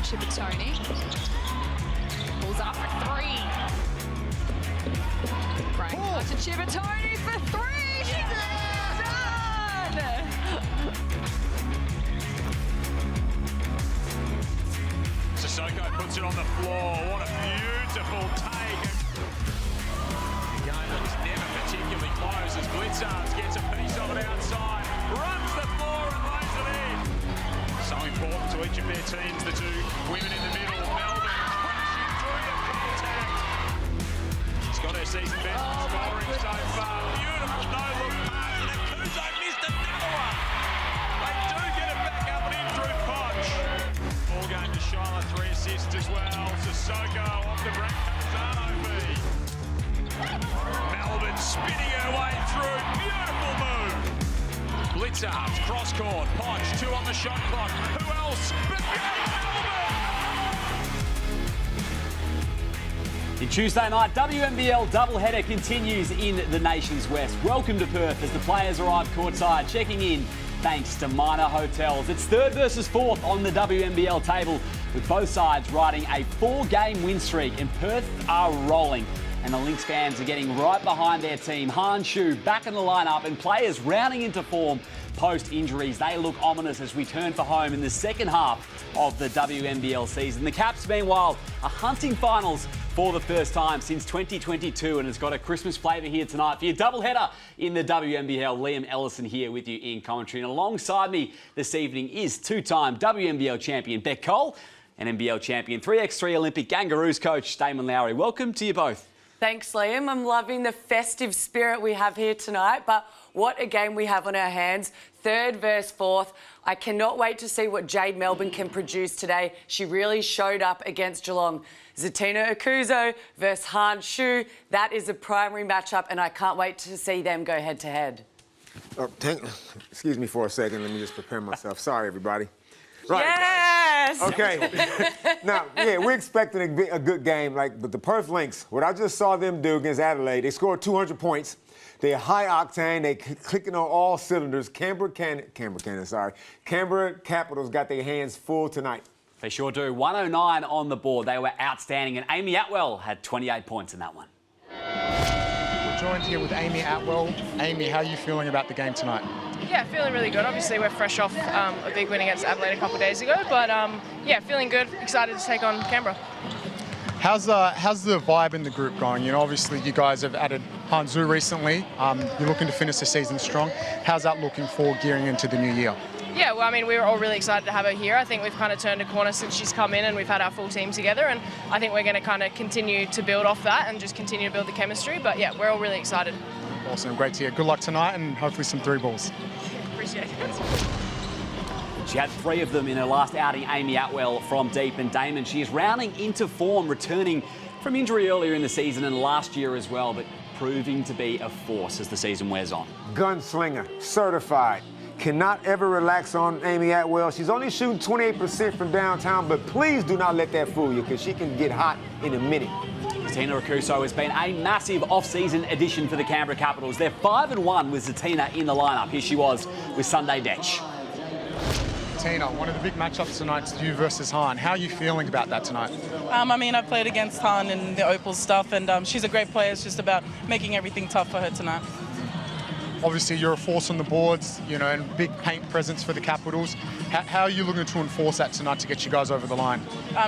Chibatoni. Pulls up for three. Breaking out to Chibatoni for three. She's done! Sissoko puts it on the floor. What a beautiful take. The game looks never particularly close as Blitzards gets a piece of it outside, runs the floor and lays it in. So important to each of their teams, the two women in the middle. Melbourne crashing through the contact. She's got her season best scoring so far. Beautiful no-look pass, and Akuzo missed another one. They do get it back up and in through Podge. Ball game to Charlotte, 3 assists as well. Sissoko off the Brent Calzano feed. Melbourne spinning her way through. Beautiful move. Blitzards, cross court, Podge, 2 on the shot clock. Who else but Melbourne? The Tuesday night WNBL doubleheader continues in the nation's west. Welcome to Perth as the players arrive courtside, checking in thanks to Minor Hotels. It's third versus fourth on the WNBL table, with both sides riding a 4-game win streak, and Perth are rolling. And the Lynx fans are getting right behind their team. Han Shu back in the lineup and players rounding into form post-injuries. They look ominous as we turn for home in the second half of the WNBL season. The Caps, meanwhile, are hunting finals for the first time since 2022, and it's got a Christmas flavour here tonight for your doubleheader in the WNBL. Liam Ellison here with you in commentary. And alongside me this evening is two-time WNBL champion Beck Cole and NBL champion 3x3 Olympic Kangaroos coach Damon Lowry. Welcome to you both. Thanks, Liam. I'm loving the festive spirit we have here tonight, but what a game we have on our hands. Third versus fourth. I cannot wait to see what Jade Melbourne can produce today. She really showed up against Geelong. Zatina Akuzo versus Han Shu. That is a primary matchup, and I can't wait to see them go head-to-head. Excuse me for a second. Let me just prepare myself. Sorry, everybody. Right. Yes! Okay. Now, yeah, we're expecting a good game, but the Perth Lynx, what I just saw them do against Adelaide, they scored 200 points. They're high octane. They're clicking on all cylinders. Canberra Capitals got their hands full tonight. They sure do. 109 on the board. They were outstanding, and Amy Atwell had 28 points in that one. We're joined here with Amy Atwell. Amy, how are you feeling about the game tonight? Yeah, feeling really good. Obviously, we're fresh off a big win against Adelaide a couple of days ago, but yeah, feeling good. Excited to take on Canberra. How's the vibe in the group going? You know, obviously you guys have added Hanzu recently. You're looking to finish the season strong. How's that looking for gearing into the new year? Yeah, well, I mean, we were all really excited to have her here. I think we've kind of turned a corner since she's come in and we've had our full team together, and I think we're going to kind of continue to build off that and just continue to build the chemistry. But yeah, we're all really excited. Awesome, great to hear. Good luck tonight and hopefully some 3 balls. Appreciate it. She had 3 of them in her last outing, Amy Atwell from deep. And Damon, she is rounding into form, returning from injury earlier in the season and last year as well, but proving to be a force as the season wears on. Gunslinger, certified. Cannot ever relax on Amy Atwell. She's only shooting 28% from downtown, but please do not let that fool you, because she can get hot in a minute. Zatina Akuzo has been a massive off-season addition for the Canberra Capitals. They're 5-1 with Zatina in the lineup. Here she was with Sunday Detch. Tina, one of the big matchups tonight is you versus Han. How are you feeling about that tonight? I mean, I've played against Han in the Opal stuff, and she's a great player. It's just about making everything tough for her tonight. Obviously, you're a force on the boards, you know, and big paint presence for the Capitals. How are you looking to enforce that tonight to get you guys over the line?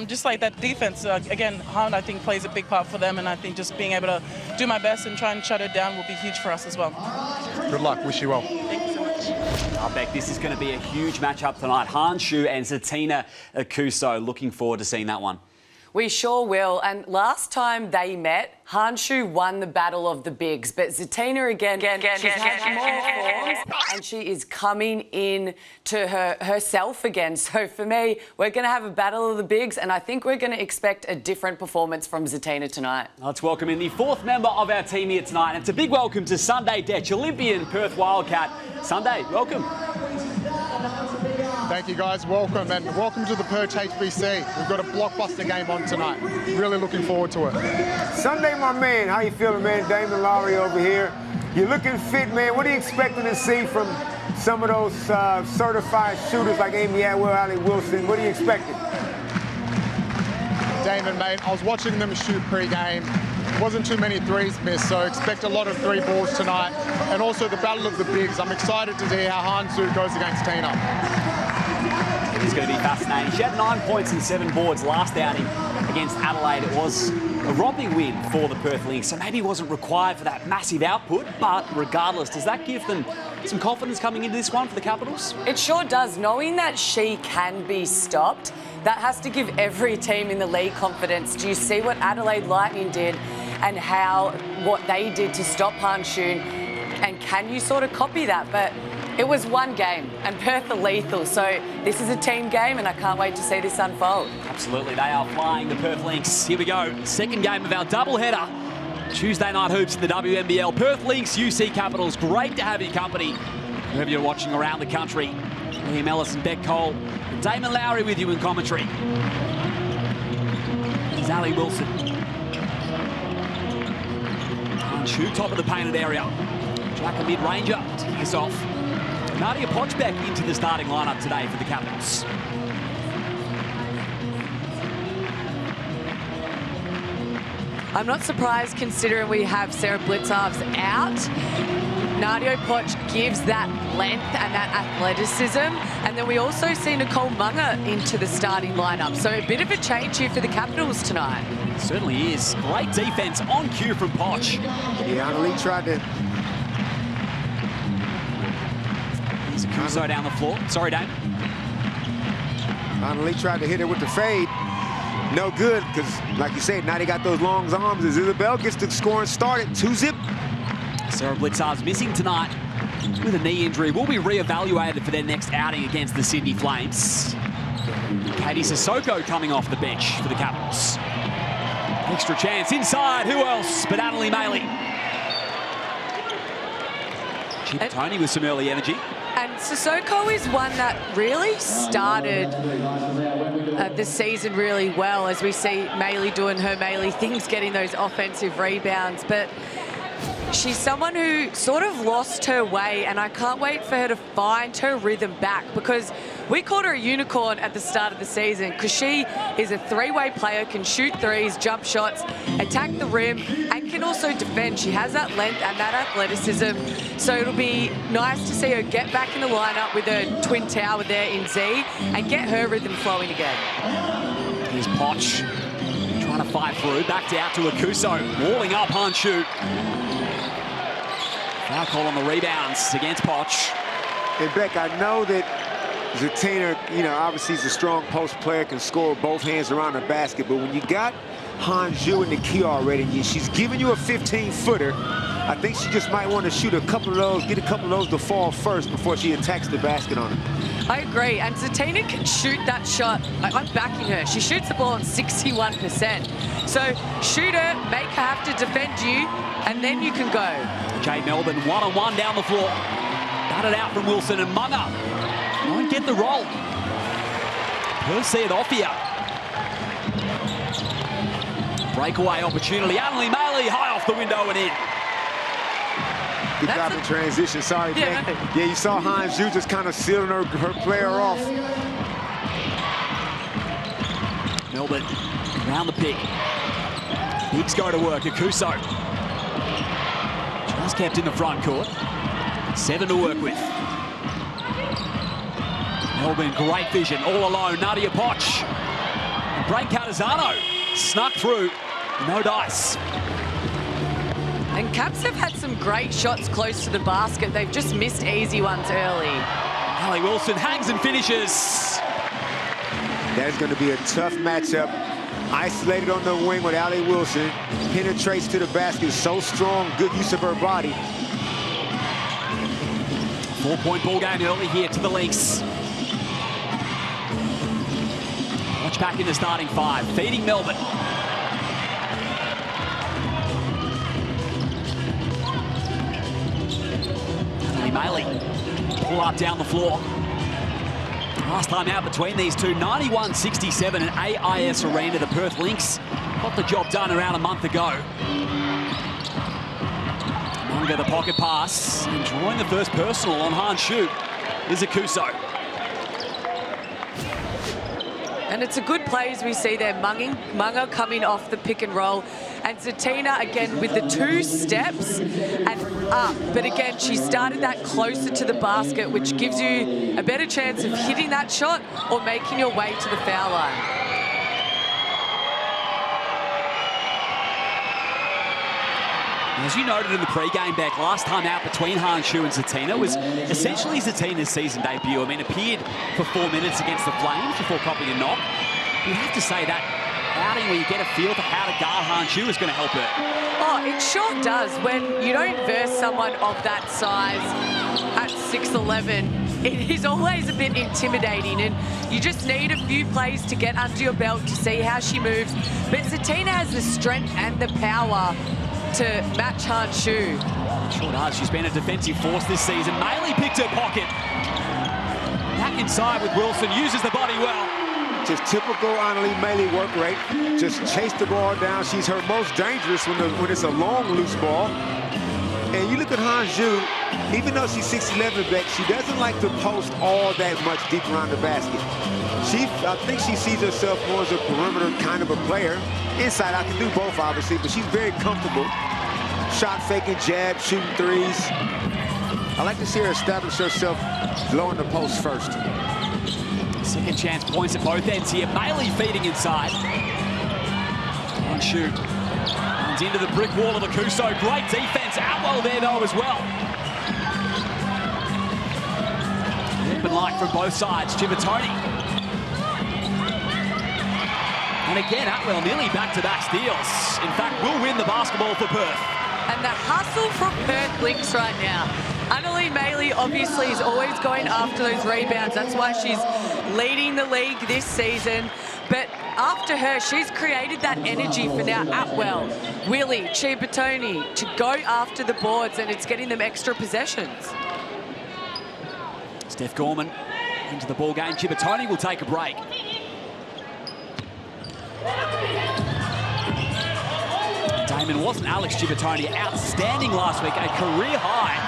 Just like that defense, again, Han, I think, plays a big part for them, and I think just being able to do my best and try and shut it down will be huge for us as well. Good luck. Wish you well. Thank you so much. I bet this is going to be a huge matchup tonight. Han Shu and Zatina Akuzo. Looking forward to seeing that one. We sure will. And last time they met, Han Shu won the battle of the bigs. But Zatina again she's had more forms, and she is coming in to herself again. So for me, we're going to have a battle of the bigs, and I think we're going to expect a different performance from Zatina tonight. Let's welcome in the 4th member of our team here tonight. It's a big welcome to Sunday Detch, Olympian Perth Wildcat. Sunday, welcome. Thank you, guys. Welcome, and welcome to the Perth HBC. We've got a blockbuster game on tonight. Really looking forward to it. Sunday, my man. How you feeling, man? Damon Lowry over here. You're looking fit, man. What are you expecting to see from some of those certified shooters like Amy Atwell, Ali Wilson? What are you expecting? Damon, mate. I was watching them shoot pre-game. Wasn't too many threes missed, so expect a lot of 3 balls tonight. And also the battle of the bigs. I'm excited to see how Hansu goes against Tina. It's going to be fascinating. She had 9 points and 7 boards last outing against Adelaide. It was a romping win for the Perth Lynx, so maybe it wasn't required for that massive output, but regardless, does that give them some confidence coming into this one for the Capitals? It sure does. Knowing that she can be stopped, that has to give every team in the league confidence. Do you see what Adelaide Lightning did and what they did to stop Hansu? And can you sort of copy that? But it was one game, and Perth are lethal, so this is a team game, and I can't wait to see this unfold. Absolutely, they are flying, the Perth Lynx. Here we go, second game of our doubleheader. Tuesday night hoops in the WNBL. Perth Lynx, UC Capitals. Great to have your company, whoever you're watching around the country. Liam Ellis and Beck Cole, and Damon Lowry with you in commentary. There's Ali Wilson. Hansu, top of the painted area. Jack, a mid-ranger, taking us off. Nadia Pochbeck into the starting lineup today for the Capitals. I'm not surprised considering we have Sarah Blitzarves out. Nadia Poch gives that length and that athleticism. And then we also see Nicole Munger into the starting lineup. So a bit of a change here for the Capitals tonight. It certainly is. Great defense on cue from Poch. Yeah, Analyst tried to... Kuso down the floor. Sorry, Dave. Analyst tried to hit her with the fade. No good, because, like you said, now they got those long arms as Isabel gets the scoring started. 2-zip. Sarah Blitzarves missing tonight with a knee injury. Will be re-evaluated for their next outing against the Sydney Flames. Katie Sissoko coming off the bench for the Capitals. Extra chance inside. Who else but Annalie Maley? Chip Tony with some early energy. And Sissoko is one that really started the season really well, as we see Maley doing her Maley things, getting those offensive rebounds. But she's someone who sort of lost her way, and I can't wait for her to find her rhythm back, because we called her a unicorn at the start of the season because she is a three-way player, can shoot threes, jump shots, attack the rim, and can also defend. She has that length and that athleticism, so it'll be nice to see her get back in the lineup with her twin tower there in Z and get her rhythm flowing again. Here's Poch trying to fight through, backed out to Akuso, walling up Hansu. Foul call on the rebounds against Poch. And Beck, I know that Zatina, you know, obviously he's a strong post player, can score with both hands around the basket, but when you got Hansu in the key already, she's giving you a 15-footer. I think she just might want to shoot a couple of those, get a couple of those to fall first before she attacks the basket on her. I agree, and Zatina can shoot that shot. I'm backing her. She shoots the ball at 61%. So shoot her, make her have to defend you, and then you can go. Jade Melbourne one-on-one down the floor. Batted out from Wilson, and Munger won't get the roll. Perth see it off here. Breakaway opportunity. Annalie Maley high off the window and in. Good job in transition. Sorry, Beck. Yeah, you saw Hansu just kind of sealing her player off. Melbourne around the pick. Bigs go to work. Akuso just kept in the front court. 7 to work with. Melbourne, great vision, all alone. Nadia Poch. And Brain Cardizano snuck through. No dice. And Caps have had some great shots close to the basket. They've just missed easy ones early. Ali Wilson hangs and finishes. That's going to be a tough matchup. Isolated on the wing with Ali Wilson. Penetrates to the basket, so strong, good use of her body. 4-point ball game early here to the Lynx. Watch back in the starting 5, feeding Melbourne. Maley, pull up down the floor. Last time out between these two, 91-67 at AIS Arena. The Perth Lynx got the job done around a month ago. Munger the pocket pass, and drawing the first personal on Hansu is Akuso. And it's a good play as we see there. Munga coming off the pick and roll. And Zatina, again, with the 2 steps and up. But again, she started that closer to the basket, which gives you a better chance of hitting that shot or making your way to the foul line. As you noted in the pre-game, Beck, last time out between Hanshu and Zatina was essentially Zatina's season debut. I mean, appeared for 4 minutes against the Flames before copying a knock. You have to say that outing where you get a feel for how to guard Hanshu is going to help her. Oh, it sure does. When you don't verse someone of that size at 6'11", it is always a bit intimidating, and you just need a few plays to get under your belt to see how she moves. But Zatina has the strength and the power to match Hanshu. Sure does. She's been a defensive force this season. Maley picked her pocket. Back inside with Wilson, uses the body well. Just typical Annalie Maley work rate. Just chase the ball down. She's her most dangerous when it's a long, loose ball. And you look at Hanshu, even though she's 6'11", Beck, she doesn't like to post all that much deep around the basket. I think she sees herself more as a perimeter kind of a player. Inside, I can do both, obviously, but she's very comfortable. Shot faking, jab, shooting threes. I like to see her establish herself low in the post first. Second chance points at both ends here. Maley feeding inside. Hanshu runs into the brick wall of Akuso. Great defense. Outwell there, though, as well. Open like from both sides. Chivatoni. And again, Atwell nearly back-to-back steals. In fact, will win the basketball for Perth. And the hustle from Perth Lynx right now. Annalie Maley obviously is always going after those rebounds. That's why she's leading the league this season. But after her, she's created that energy for now Atwell, Willie, Chibatoni to go after the boards, and it's getting them extra possessions. Steph Gorman into the ball game. Chibatoni will take a break. Damon, wasn't Alex Chibatoni outstanding last week? A career high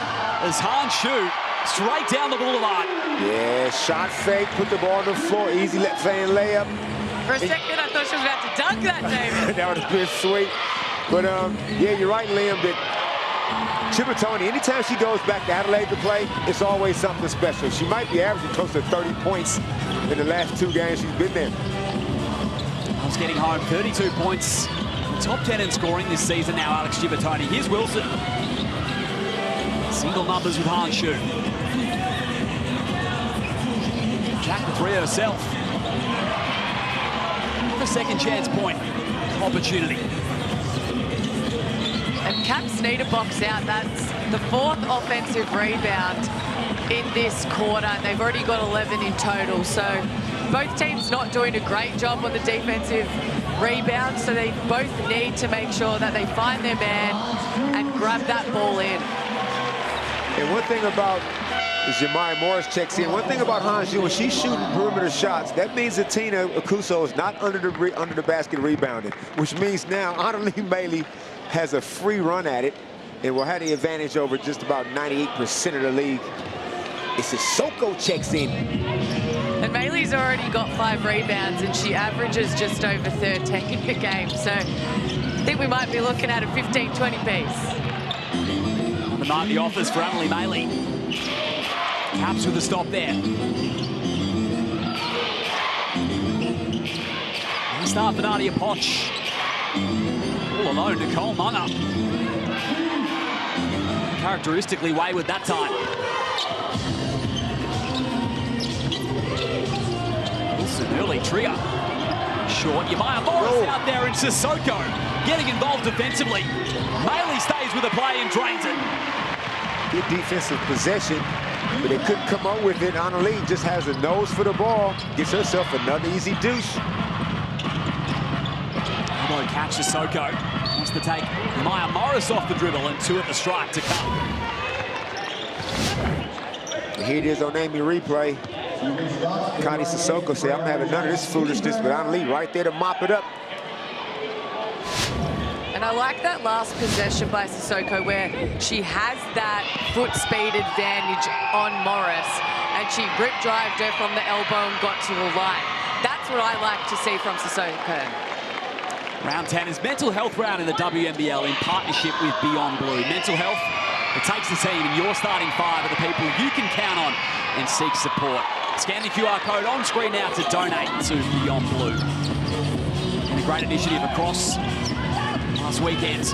as Hanshu straight down the boulevard. Yeah, shot fake, put the ball on the floor, easy left-hand layup. For a second, I thought she was about to dunk that, David. That would have been sweet. But, yeah, you're right, Liam, that Chibatoni, anytime she goes back to Adelaide to play, it's always something special. She might be averaging close to 30 points in the last 2 games she's been there. He's getting home, 32 points. Top 10 in scoring this season now, Alex Chibatoni. Here's Wilson. Single numbers with Hanshu. Jack the 3 herself. A second chance point opportunity. And Caps need a box out. That's the 4th offensive rebound in this quarter. And they've already got 11 in total. So both teams not doing a great job on the defensive rebound. So they both need to make sure that they find their man and grab that ball in. And one thing about, as Jemai Morris checks in, one thing about Hanshu, when she's shooting perimeter shots, that means that Tina Akuso is not under the basket rebounding, which means now Annalie Maley has a free run at it and will have the advantage over just about 98% of the league. It's Sissoko checks in. And Maley's already got 5 rebounds and she averages just over 13 a game. So I think we might be looking at a 15-20 piece. The nightly offers for Annalie Maley. Caps with a stop there. Start for Nadia Poch. All alone, Nicole Munga. Characteristically wayward that time. Wilson, early trigger. Short, Yamaya Morris out there and Sissoko getting involved defensively. Maley stays with the play and drains it. Good defensive possession, but they couldn't come up with it. Annalie just has a nose for the ball, gets herself another easy deuce. Elbow catch Sissoko. Wants to take Maya Morris off the dribble and 2 at the strike to come. Here it is on Amy replay. Connie Sissoko said, I'm having none of this foolishness, but Annalie right there to mop it up. And I like that last possession by Sissoko where she has that foot speed advantage on Morris and she rip drived her from the elbow and got to the line. That that's what I like to see from Sissoko. Round 10 is mental health round in the WNBL in partnership with Beyond Blue. Mental health, it takes the team, and your starting 5 are the people you can count on and seek support. Scan the QR code on screen now to donate to Beyond Blue. And a great initiative across last weekend.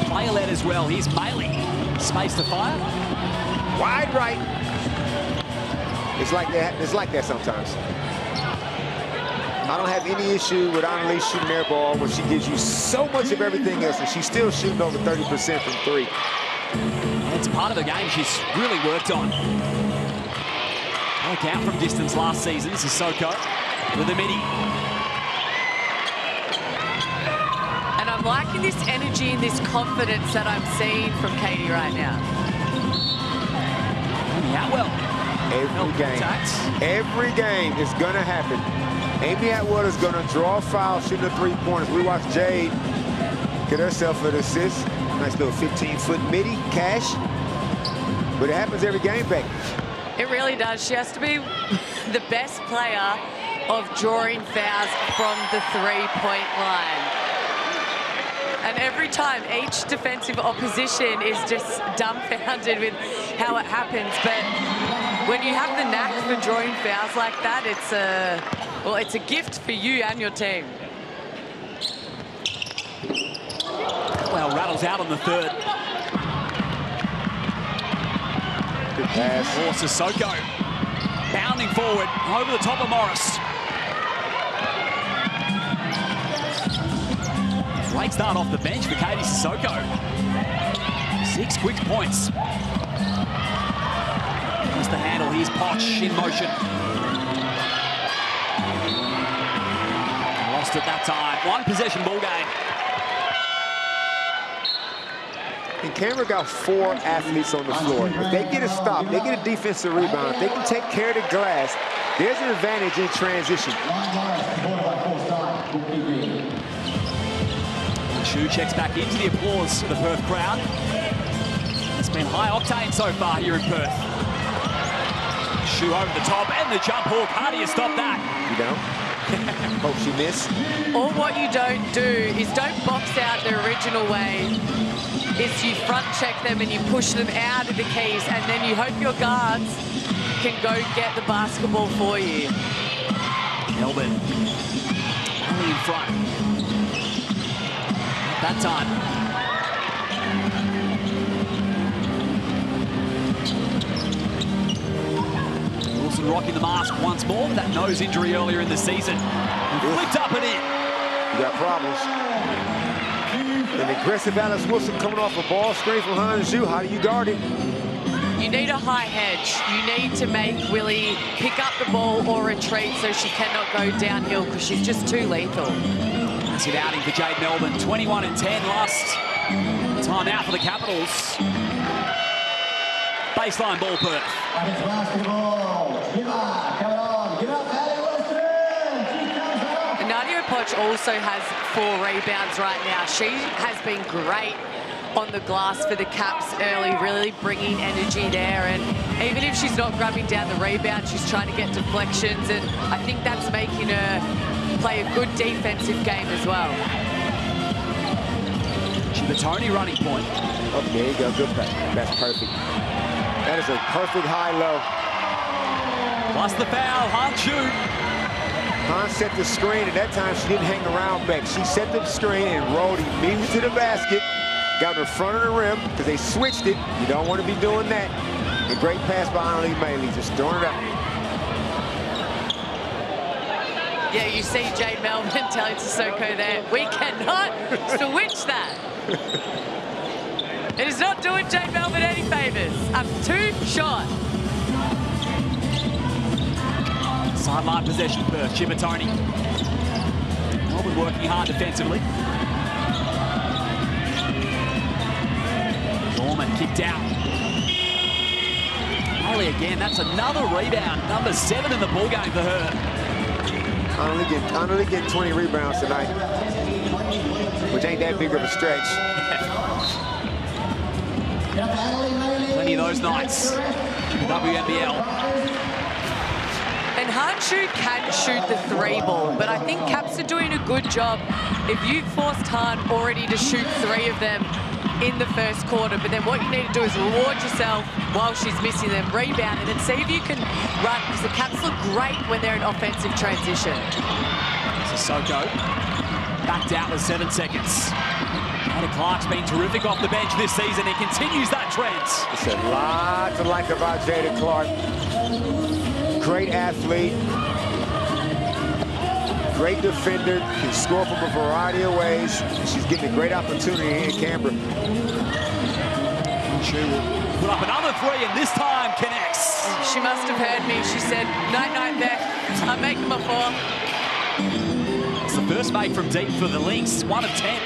Player-led as well. Here's Maley. Space to fire. Wide right. It's like that sometimes. I don't have any issue with Analyst shooting their ball when she gives you so much of everything else, and she's still shooting over 30% from 3. It's part of the game she's really worked on. Work out from distance last season. Sissoko with a midi. And I'm liking this energy and this confidence that I'm seeing from Katie right now. Atwell. Every game is going to happen. Amy Atwell is going to draw a foul, shooting the 3-pointers. We watched Jade get herself an assist. Nice little 15-foot midi, cash. But it happens every game, Becky. It really does. She has to be the best player of drawing fouls from the 3-point line. And every time, each defensive opposition is just dumbfounded with how it happens. But when you have the knack for drawing fouls like that, it's a gift for you and your team. Well, rattles out on the 3rd. Good pass. For Sissoko. Bounding forward, over the top of Morris. Great start off the bench for Katie Sissoko. 6 quick points. Just the handle, here's Poch in motion. Lost it that time. 1 possession ball game. And Canberra got 4 athletes on the floor. If they get a stop, they get a defensive rebound, if they can take care of the glass, there's an advantage in transition. Shu checks back into the applause for the Perth crowd. It's been high octane so far here in Perth. Shu over the top and the jump hook. How do you stop that? You don't? Hope she missed. Or what you don't do is don't box out the original way. Is you front check them and you push them out of the keys, and then you hope your guards can go get the basketball for you. Melbourne only in front. That time. Wilson rocking the mask once more. That nose injury earlier in the season. Flicked up and in. You got problems. An aggressive Alice Wilson coming off a ball screen from Hanju. How do you guard it? You need a high hedge. You need to make Willie pick up the ball or retreat so she cannot go downhill because she's just too lethal. Massive outing for Jade Melbourne. 21-10 last time out for the Capitals. Baseline ball, Perth. Nadia Poch also has 4 rebounds right now. She has been great on the glass for the Caps early, really bringing energy there. And even if she's not grabbing down the rebound, she's trying to get deflections. And I think that's making her play a good defensive game as well. Tony running point. Oh, there you go. Good pass. That's perfect. That is a perfect high-low. Plus the foul. Hanju. Han set the screen, and that time she didn't hang around back. She set the screen and rolled immediately to the basket. Got in front of the rim because they switched it. You don't want to be doing that. A great pass by Annalise Maley, just throwing it up. Yeah, you see Jade Melbourne telling Sissoko there, we cannot switch that. It is not doing Jade Melbourne any favours. Up 2 shot. Sideline possession, Perth. Chivatoni. Melbourne working hard defensively. Norman kicked out. Haley again, that's another rebound. Number 7 in the ballgame for her. Only getting 20 rebounds tonight, which ain't that big of a stretch. Plenty of those nights in the WNBL. And And Han-Shu can shoot the 3 ball, but I think Caps are doing a good job. If you've forced Han already to shoot 3 of them in the first quarter, but then what you need to do is reward yourself while she's missing them, rebound, and then see if you can run, because the Caps look great when they're in offensive transition. Sissoko backed out with 7 seconds. Ada Clark's been terrific off the bench this season. He continues that trend. It's a lot to like about Jada Clark. Great athlete. Great defender. Can score from a variety of ways. She's getting a great opportunity here in Canberra. She will put up another 3 and this time connects. She must have heard me. She said, night, Beth. I'm making my 4. It's the first make from deep for the Lynx. 1 of 10.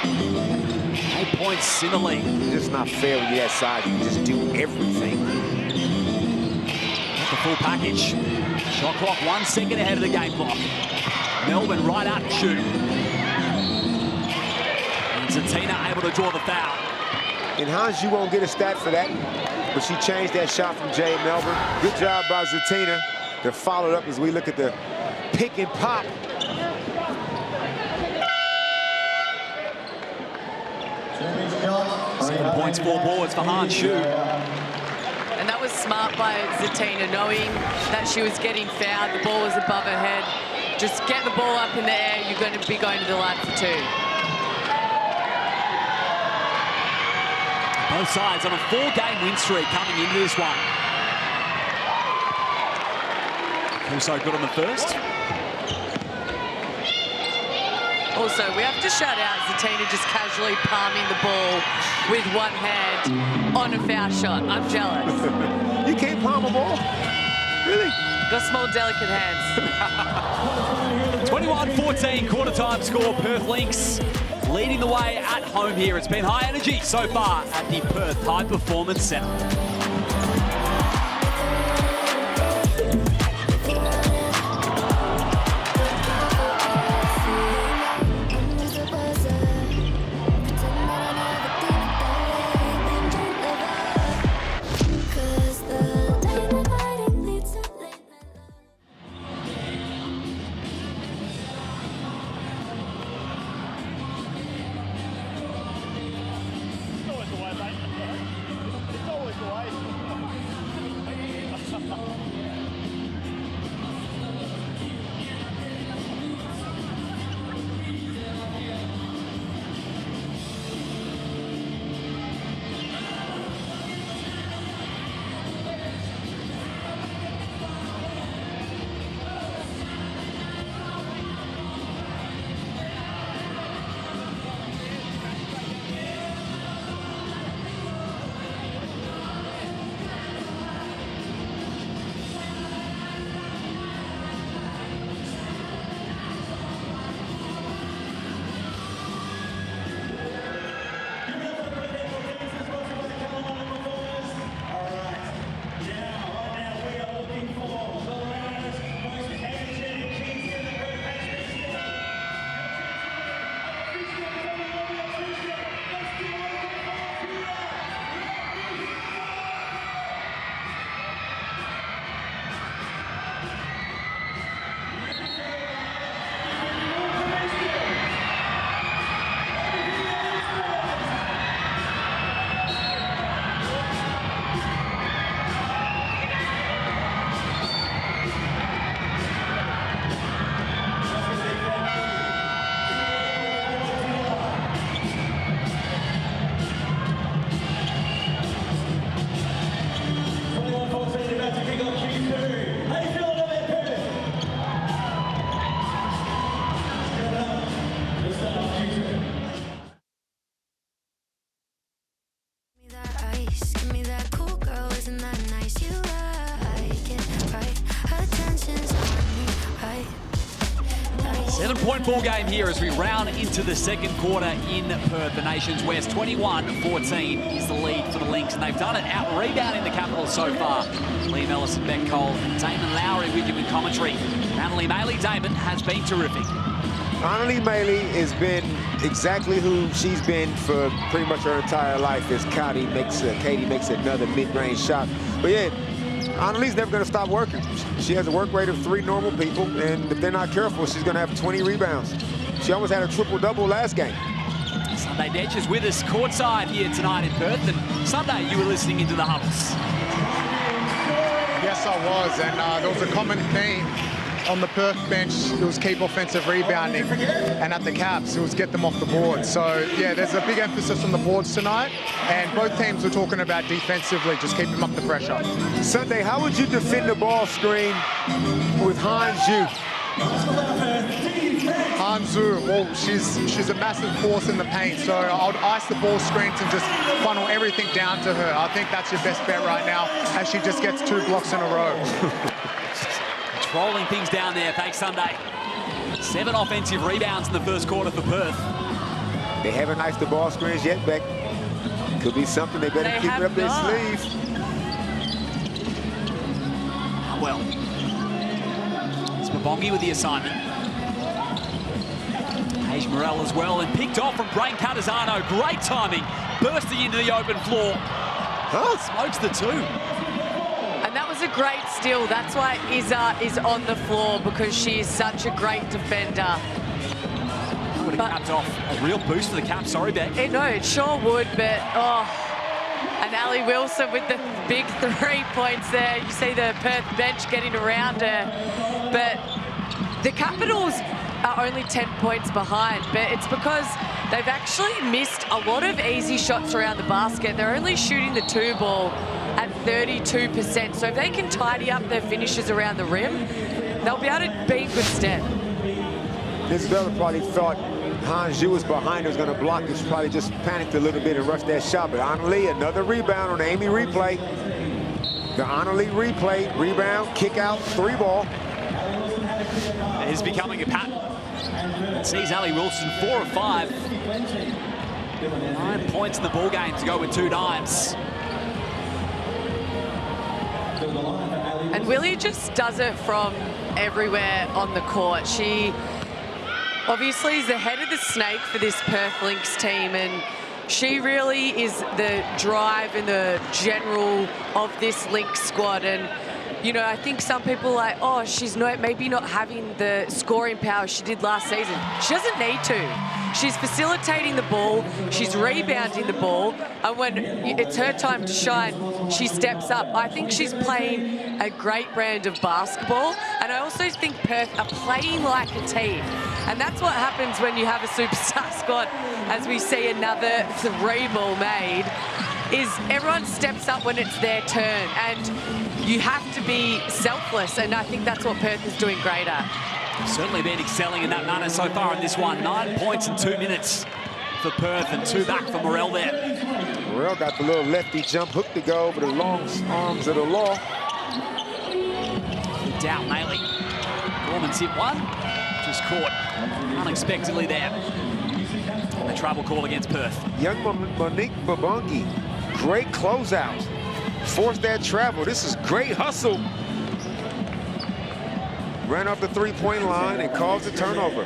8 points in the lead. It's just not fair when you're that size. You can just do everything. The full package. Shot clock 1 second ahead of the game clock. Melbourne right out to shoot. And Zatina able to draw the foul. And Hans, you won't get a stat for that, but she changed that shot from Jade Melbourne. Good job by Zatina to follow it up as we look at the pick and pop. 7 points, 4 boards for Han-Shu. And that was smart by Zatina, knowing that she was getting fouled. The ball was above her head. Just get the ball up in the air. You're going to be going to the line for 2. Both sides on a 4-game win streak coming into this one. Also good on the first. Also, we have to shout out Zatina just casually palming the ball with 1 hand on a foul shot. I'm jealous. You can't palm a ball? Really? Got small, delicate hands. 21-14 quarter time score. Perth Lynx leading the way at home here. It's been high energy so far at the Perth High Performance Centre. Give me that cool girl, isn't that nice? You like it, right? Attention's on me, right? 7-point ball game here as we round into the second quarter in Perth, the nation's west. 21-14 is the lead for the Lynx, and they've done it out rebounding the Capitals so far. Liam Ellis and Ben Cole and Damon Lowry with you in commentary. Annalie Damon has been terrific. Annalie has been exactly who she's been for pretty much her entire life as Katie makes another mid-range shot. But yeah, Annalise never going to stop working. She has a work rate of 3 normal people, and if they're not careful, she's going to have 20 rebounds. She almost had a triple-double last game. Sunday Detch is with us courtside here tonight in Perth, and Sunday you were listening into the huddles. Yes, I was, and there was a common theme on the Perth bench. It was keep offensive rebounding, and at the Caps, it was get them off the board. So, yeah, there's a big emphasis on the boards tonight, and both teams were talking about defensively, just keeping up the pressure. Sunday, how would you defend the ball screen with Hanju? Hanju, well, she's a massive force in the paint, so I would ice the ball screens and just funnel everything down to her. I think that's your best bet right now, as she just gets 2 blocks in a row. Rolling things down there, thanks Sunday. 7 offensive rebounds in the first quarter for Perth. They haven't iced the ball screens yet, Beck. Could be something they better keep it up their sleeve. Well, it's Mbongi with the assignment. Paige Morel as well, and picked off from Brain Catazano. Great timing, bursting into the open floor. Smokes the 2. And that was a great steal. That's why Izza is on the floor, because she is such a great defender. Would have capped off a real boost for the Caps. Sorry, Beck. No, it sure would, but and Ali Wilson with the big 3 points there. You see the Perth bench getting around her, but the Capitals are only 10 points behind, but it's because they've actually missed a lot of easy shots around the basket. They're only shooting the 2 ball at 32%. So if they can tidy up their finishes around the rim, they'll be able to be in good stead. Isabella probably thought Hanju was behind her, was going to block it. She probably just panicked a little bit and rushed that shot. But Annalie, another rebound on the Amy replay. The Annalie replay, rebound, kick out, 3 ball. It is becoming a pattern. It sees Ali Wilson 4 of 5. 9 points in the ball game to go with 2 dimes. And Willie just does it from everywhere on the court. She obviously is the head of the snake for this Perth Lynx team, and she really is the drive and the general of this Lynx squad. And you know, I think some people are like, oh, she's maybe not having the scoring power she did last season. She doesn't need to. She's facilitating the ball, she's rebounding the ball, and when it's her time to shine, she steps up. I think she's playing a great brand of basketball, and I also think Perth are playing like a team. And that's what happens when you have a superstar squad, as we see another 3 ball made, is everyone steps up when it's their turn, and you have to be selfless, and I think that's what Perth is doing great at. Certainly been excelling in that manner so far in this one. 9 points in 2 minutes for Perth, and 2 back for Morel there. Morel got the little lefty jump hook to go over the long arms of the law. Down Maley. Gorman's hit 1. Just caught unexpectedly there. And the travel call against Perth. Young Monique Mbongi, great closeout. Forced that travel. This is great hustle. Ran off the 3-point line and caused a turnover.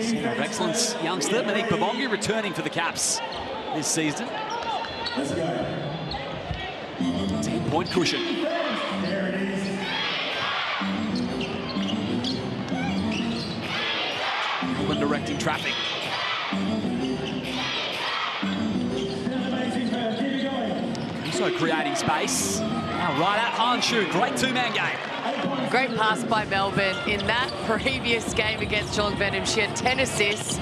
Center of excellence youngster Monique Mbongi returning for the Caps this season. 10-point cushion. Melbourne directing traffic. Also creating space. Now right at Hanju, great 2-man game. Great pass by Melbourne. In that previous game against Geelong Venom, she had 10 assists.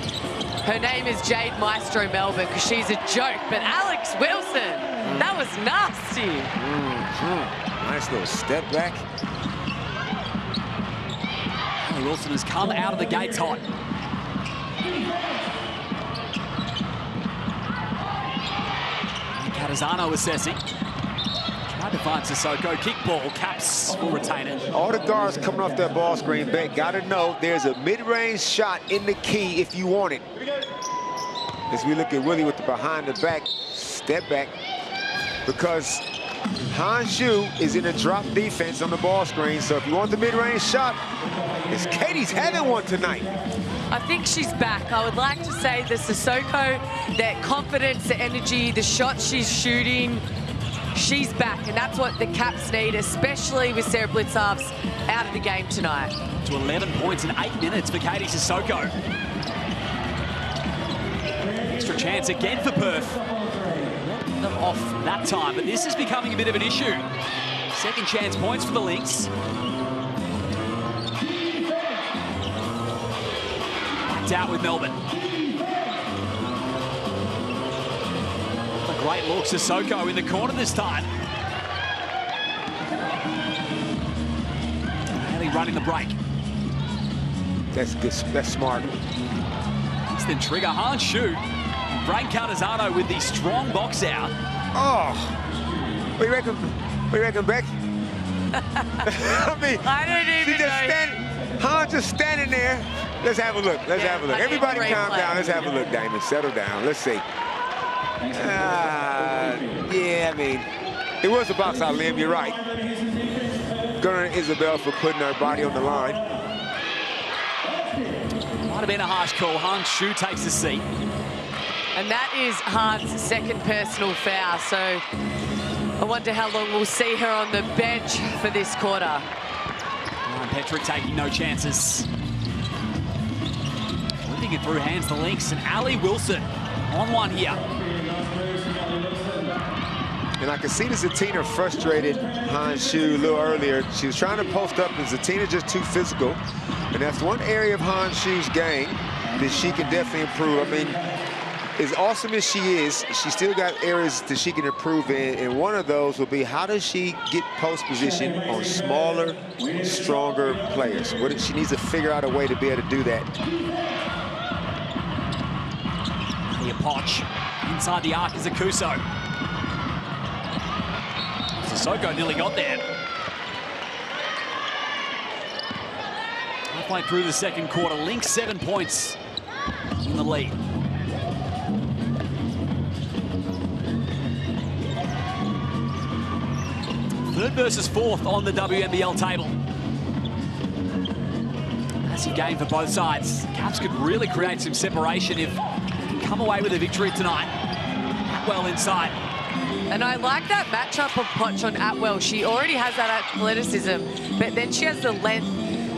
Her name is Jade Maestro Melbourne, because she's a joke. But Alex Wilson, that was nasty. Nice little step back. Wilson has come out of the gates hot. Catazano assessing. Tried to find Sissoko. Kick ball. Caps will retain it. All the guards coming off that ball screen, Beck, got to know there's a mid-range shot in the key if you want it. As we look at Willie with the behind-the-back step back, because Hanju is in a drop defense on the ball screen. So if you want the mid-range shot, it's Katie's having one tonight. I think she's back. I would like to say the Sissoko, that confidence, the energy, the shots she's shooting, she's back, and that's what the Caps need, especially with Sarah Blitzarves out of the game tonight. To 11 points in 8 minutes for Katie Sissoko. Extra chance again for Perth. Them off that time, but this is becoming a bit of an issue. Second chance points for the Lynx. Backed out with Melbourne. A great look, Sissoko in the corner this time. Haley running the break. That's good. That's smart. Instant trigger, hard shoot. Brain Cardizano with the strong box out. Oh, what do you reckon? What do you reckon, Beck? I mean, I don't even know. Just standing there. Let's have a look. Let's have a look. Everybody calm down. Let's have a look, Damon. Settle down. Let's see. Yeah, I mean, it was a box out, Liam. You're right. Gunnar and Isabel for putting her body on the line. Might have been a harsh call. Han Shu takes the seat. And that is Han's second personal foul, so I wonder how long we'll see her on the bench for this quarter. Ryan Petrick taking no chances. Flipping it through hands the Lynx, and Ali Wilson on one here. And I can see the Zatina frustrated Han Shu a little earlier. She was trying to post up, and Zatina just too physical. And that's one area of Han Shu's game that she can definitely improve. I mean, as awesome as she is, she still got areas that she can improve in, and one of those will be how does she get post position on smaller, stronger players? She needs to figure out a way to be able to do that. Leah Potch inside the arc is Akuso. Sissoko nearly got there. Halfway through the second quarter, Lynx 7 points in the lead. Third versus fourth on the WNBL table. Massive game for both sides. Caps could really create some separation if they can come away with a victory tonight. Atwell inside. And I like that matchup of Potch on Atwell. She already has that athleticism, but then she has the length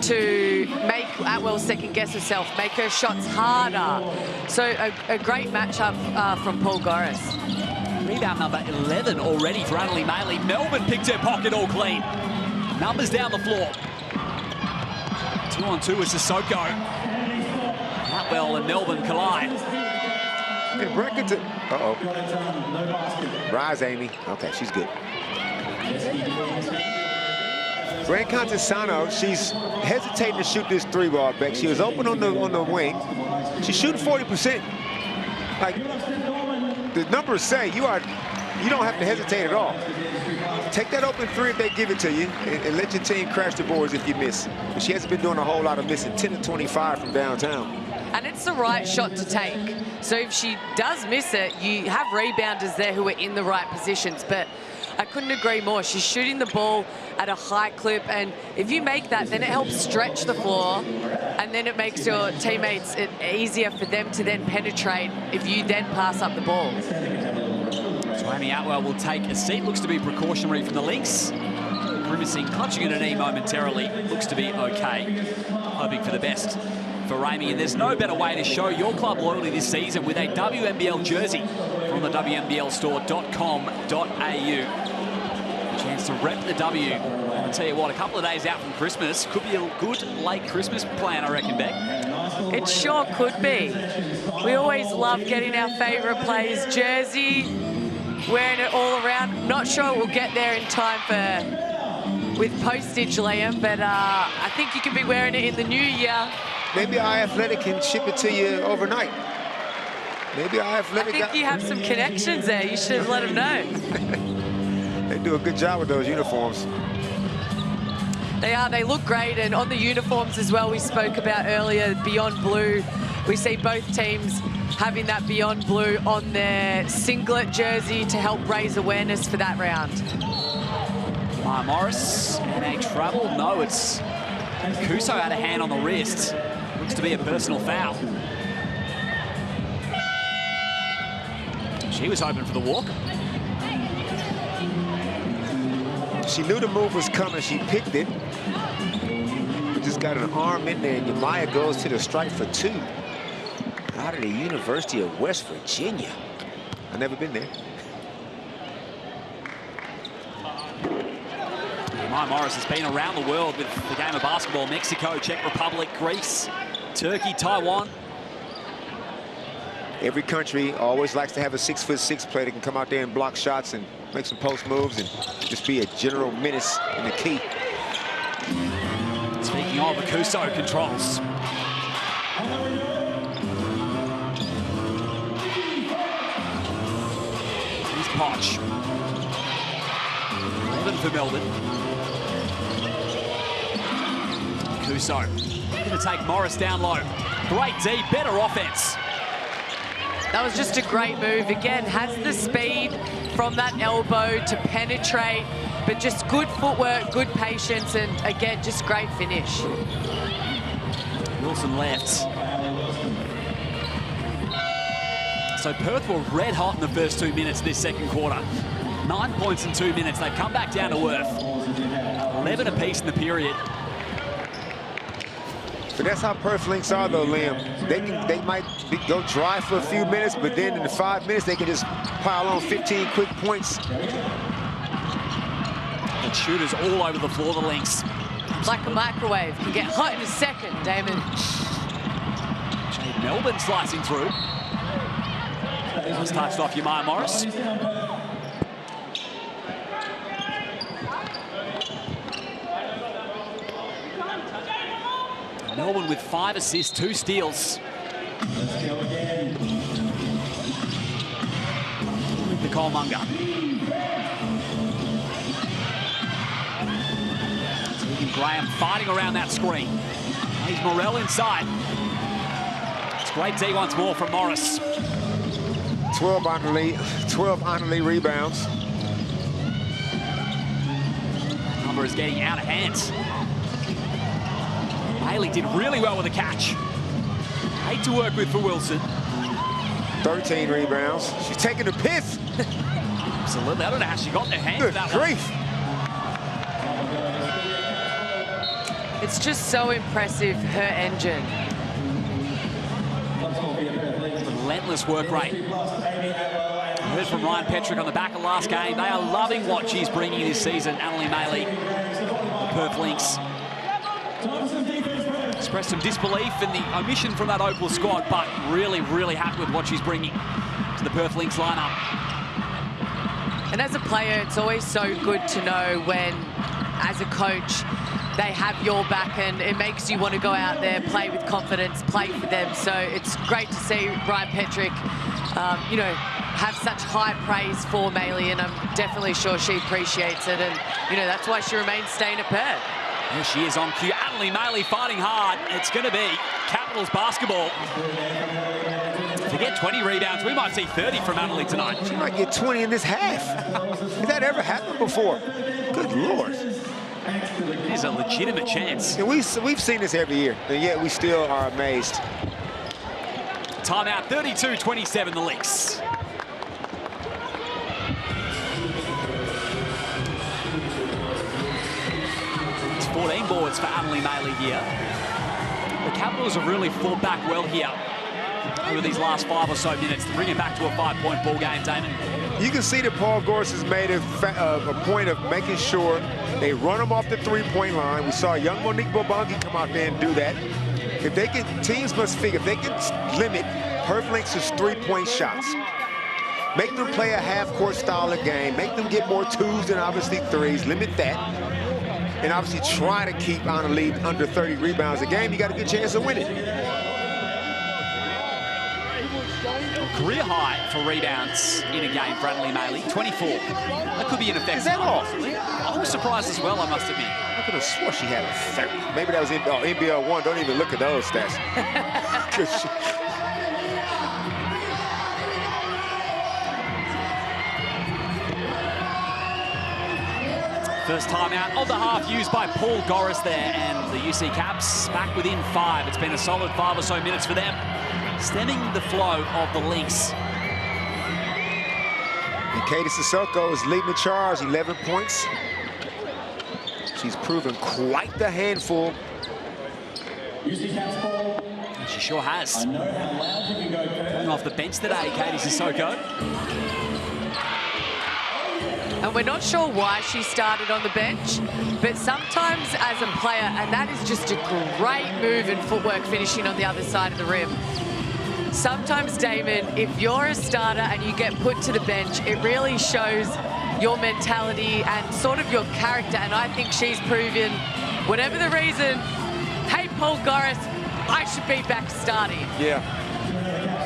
to make Atwell second guess herself, make her shots harder. So a great matchup from Paul Goris. Rebound number 11 already for Annalie Maley. Melbourne picked her pocket all clean. Numbers down the floor. 2-on-2 with Sissoko. Atwell and Melbourne collide. Hey, break it to... Uh-oh. Rise, Amy. Okay, she's good. Brain Cardizano, she's hesitating to shoot this three ball back. She was open on the wing. She's shooting 40%. Like, the numbers say you don't have to hesitate at all. Take that open three if they give it to you, and let your team crash the boards if you miss. But she hasn't been doing a whole lot of missing. 10 to 25 from downtown. And it's the right shot to take. So if she does miss it, you have rebounders there who are in the right positions. But I couldn't agree more. She's shooting the ball at a high clip, and if you make that, then it helps stretch the floor, and then it makes your teammates it easier for them to then penetrate if you then pass up the ball. So Amy Atwell will take a seat. Looks to be precautionary from the Lynx. Grimacing, clutching at a knee momentarily. Looks to be okay. Hoping for the best for Amy. And there's no better way to show your club loyalty this season with a WNBL jersey from the WNBLstore.com.au. Chance to rep the W. I'll tell you what, a couple of days out from Christmas could be a good late Christmas plan, I reckon, Beck. It sure could be. We always love getting our favourite players' jersey, wearing it all around. Not sure we'll get there in time with postage, Liam, but I think you can be wearing it in the new year. Maybe iAthletic can ship it to you overnight. Maybe iAthletic... I think you have some connections there. You should have let them know. They do a good job with those uniforms. They are. They look great. And on the uniforms as well, we spoke about earlier, Beyond Blue. We see both teams having that Beyond Blue on their singlet jersey to help raise awareness for that round. Maya Morris and a travel. No, it's Kuso out of hand on the wrist. Looks to be a personal foul. She was hoping for the walk. She knew the move was coming. She picked it. Just got an arm in there, and Yamaya goes to the strike for 2. Out of the University of West Virginia. I've never been there. Maya Morris has been around the world with the game of basketball. Mexico, Czech Republic, Greece, Turkey, Taiwan. Every country always likes to have a 6'6" player that can come out there and block shots and make some post moves and just be a general menace in the key. Speaking of, Akuso controls. Here's Poch. 11 for Melbourne. Akuso going to take Morris down low. Great D, better offense. That was just a great move. Again, has the speed from that elbow to penetrate, but just good footwork, good patience, and again, just great finish. Wilson left. So Perth were red hot in the first 2 minutes of this second quarter. 9 points in 2 minutes. They've come back down to earth. 11 apiece in the period. But that's how Perth Lynx are, though, Liam. They might go dry for a few minutes, but then in the 5 minutes, they can just pile on 15 quick points. And shooters all over the floor, the Lynx. Like a microwave, can get hot in a second, Damon. Jade Melbourne slicing through. Just touched off Yamaya Morris. Melbourne with 5 assists, 2 steals. Nicole Munga. Tegan Graham fighting around that screen. He's Morrell inside. It's great D once more from Morris. 12 on the lead rebounds. Number is getting out of hand. Bailey did really well with the catch. 8 to work with for Wilson. 13 rebounds. She's taking the piss. Absolutely. I don't know how she got in her hand for that grief. One. It's just so impressive, her engine. Relentless work rate. I heard from Ryan Petrick on the back of last game. They are loving what she's bringing this season, Annalie Maley, the Perth Lynx. Expressed some disbelief in the omission from that Opal squad, but really, really happy with what she's bringing to the Perth Lynx lineup. And as a player, it's always so good to know when, as a coach, they have your back, and it makes you want to go out there, play with confidence, play for them. So it's great to see Ryan Petrick, you know, have such high praise for Maley, and I'm definitely sure she appreciates it. And, you know, that's why she remains staying at Perth. There she is on cue. Annalie Maley fighting hard. It's going to be Capitals basketball. Forget 20 rebounds. We might see 30 from Annalie tonight. She might get 20 in this half. Has that ever happened before? Good Lord. It is a legitimate chance. And we've seen this every year, and yet we still are amazed. Timeout, 32-27, the Lynx. It's 14 boards for Annalie Maley here. The Capitals have really fought back well here over these last 5 or so minutes to bring it back to a 5-point ball game, Damon. You can see that Paul Gorse has made a point of making sure they run them off the three-point line. We saw young Monique Bobangi come out there and do that. If they can, teams must figure, if they can limit Perth Lynx's three-point shots, make them play a half-court style of game, make them get more 2s than obviously 3s, limit that, and obviously try to keep on a lead under 30 rebounds a game, you got a good chance of winning. Career high for rebounds in a game for Annalie Maley, 24. That could be an effective. Is that all? I was surprised as well, I must admit. I could have swore she had a 30. Maybe that was NBL 1. Don't even look at those stats. First timeout of the half used by Paul Gorris there, and the UC Caps back within 5. It's been a solid 5 or so minutes for them, stemming the flow of the Lynx. And Katie Sissoko is leading the charge, 11 points. She's proven quite the handful. She sure has. Coming off the bench today, Katie Sissoko. And we're not sure why she started on the bench, but sometimes as a player, and that is just a great move and footwork finishing on the other side of the rim. Sometimes, Damon, if you're a starter and you get put to the bench, it really shows your mentality and sort of your character. And I think she's proven, whatever the reason, hey, Paul Goris, I should be back starting. Yeah.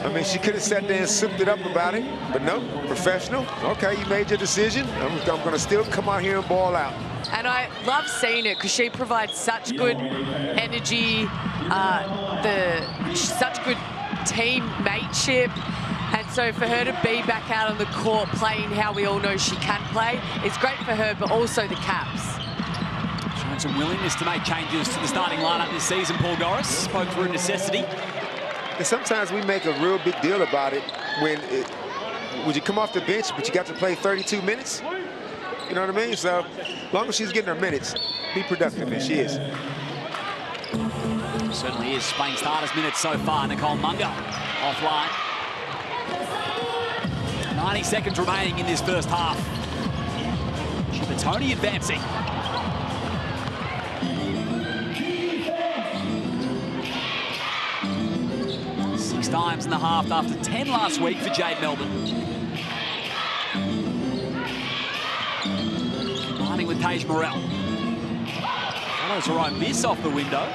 I mean, she could have sat there and souped it up about it, but no, professional. Okay, you made your decision. I'm going to still come out here and ball out. And I love seeing it because she provides such good energy, such good team mateship. And so for her to be back out on the court playing how we all know she can play, it's great for her, but also the Caps. Showing some willingness to make changes to the starting lineup this season, Paul Goris. Spoke through necessity. And sometimes we make a real big deal about it when would you come off the bench, but you got to play 32 minutes? You know what I mean? So as long as she's getting her minutes, be productive, and she is. Certainly is. Playing starters minutes so far. Nicole Munger offline. 90 seconds remaining in this first half. Tony advancing. 6 times in the half after 10 last week for Jade Melbourne. Combining with Paige Morrell. Follows her own miss off the window.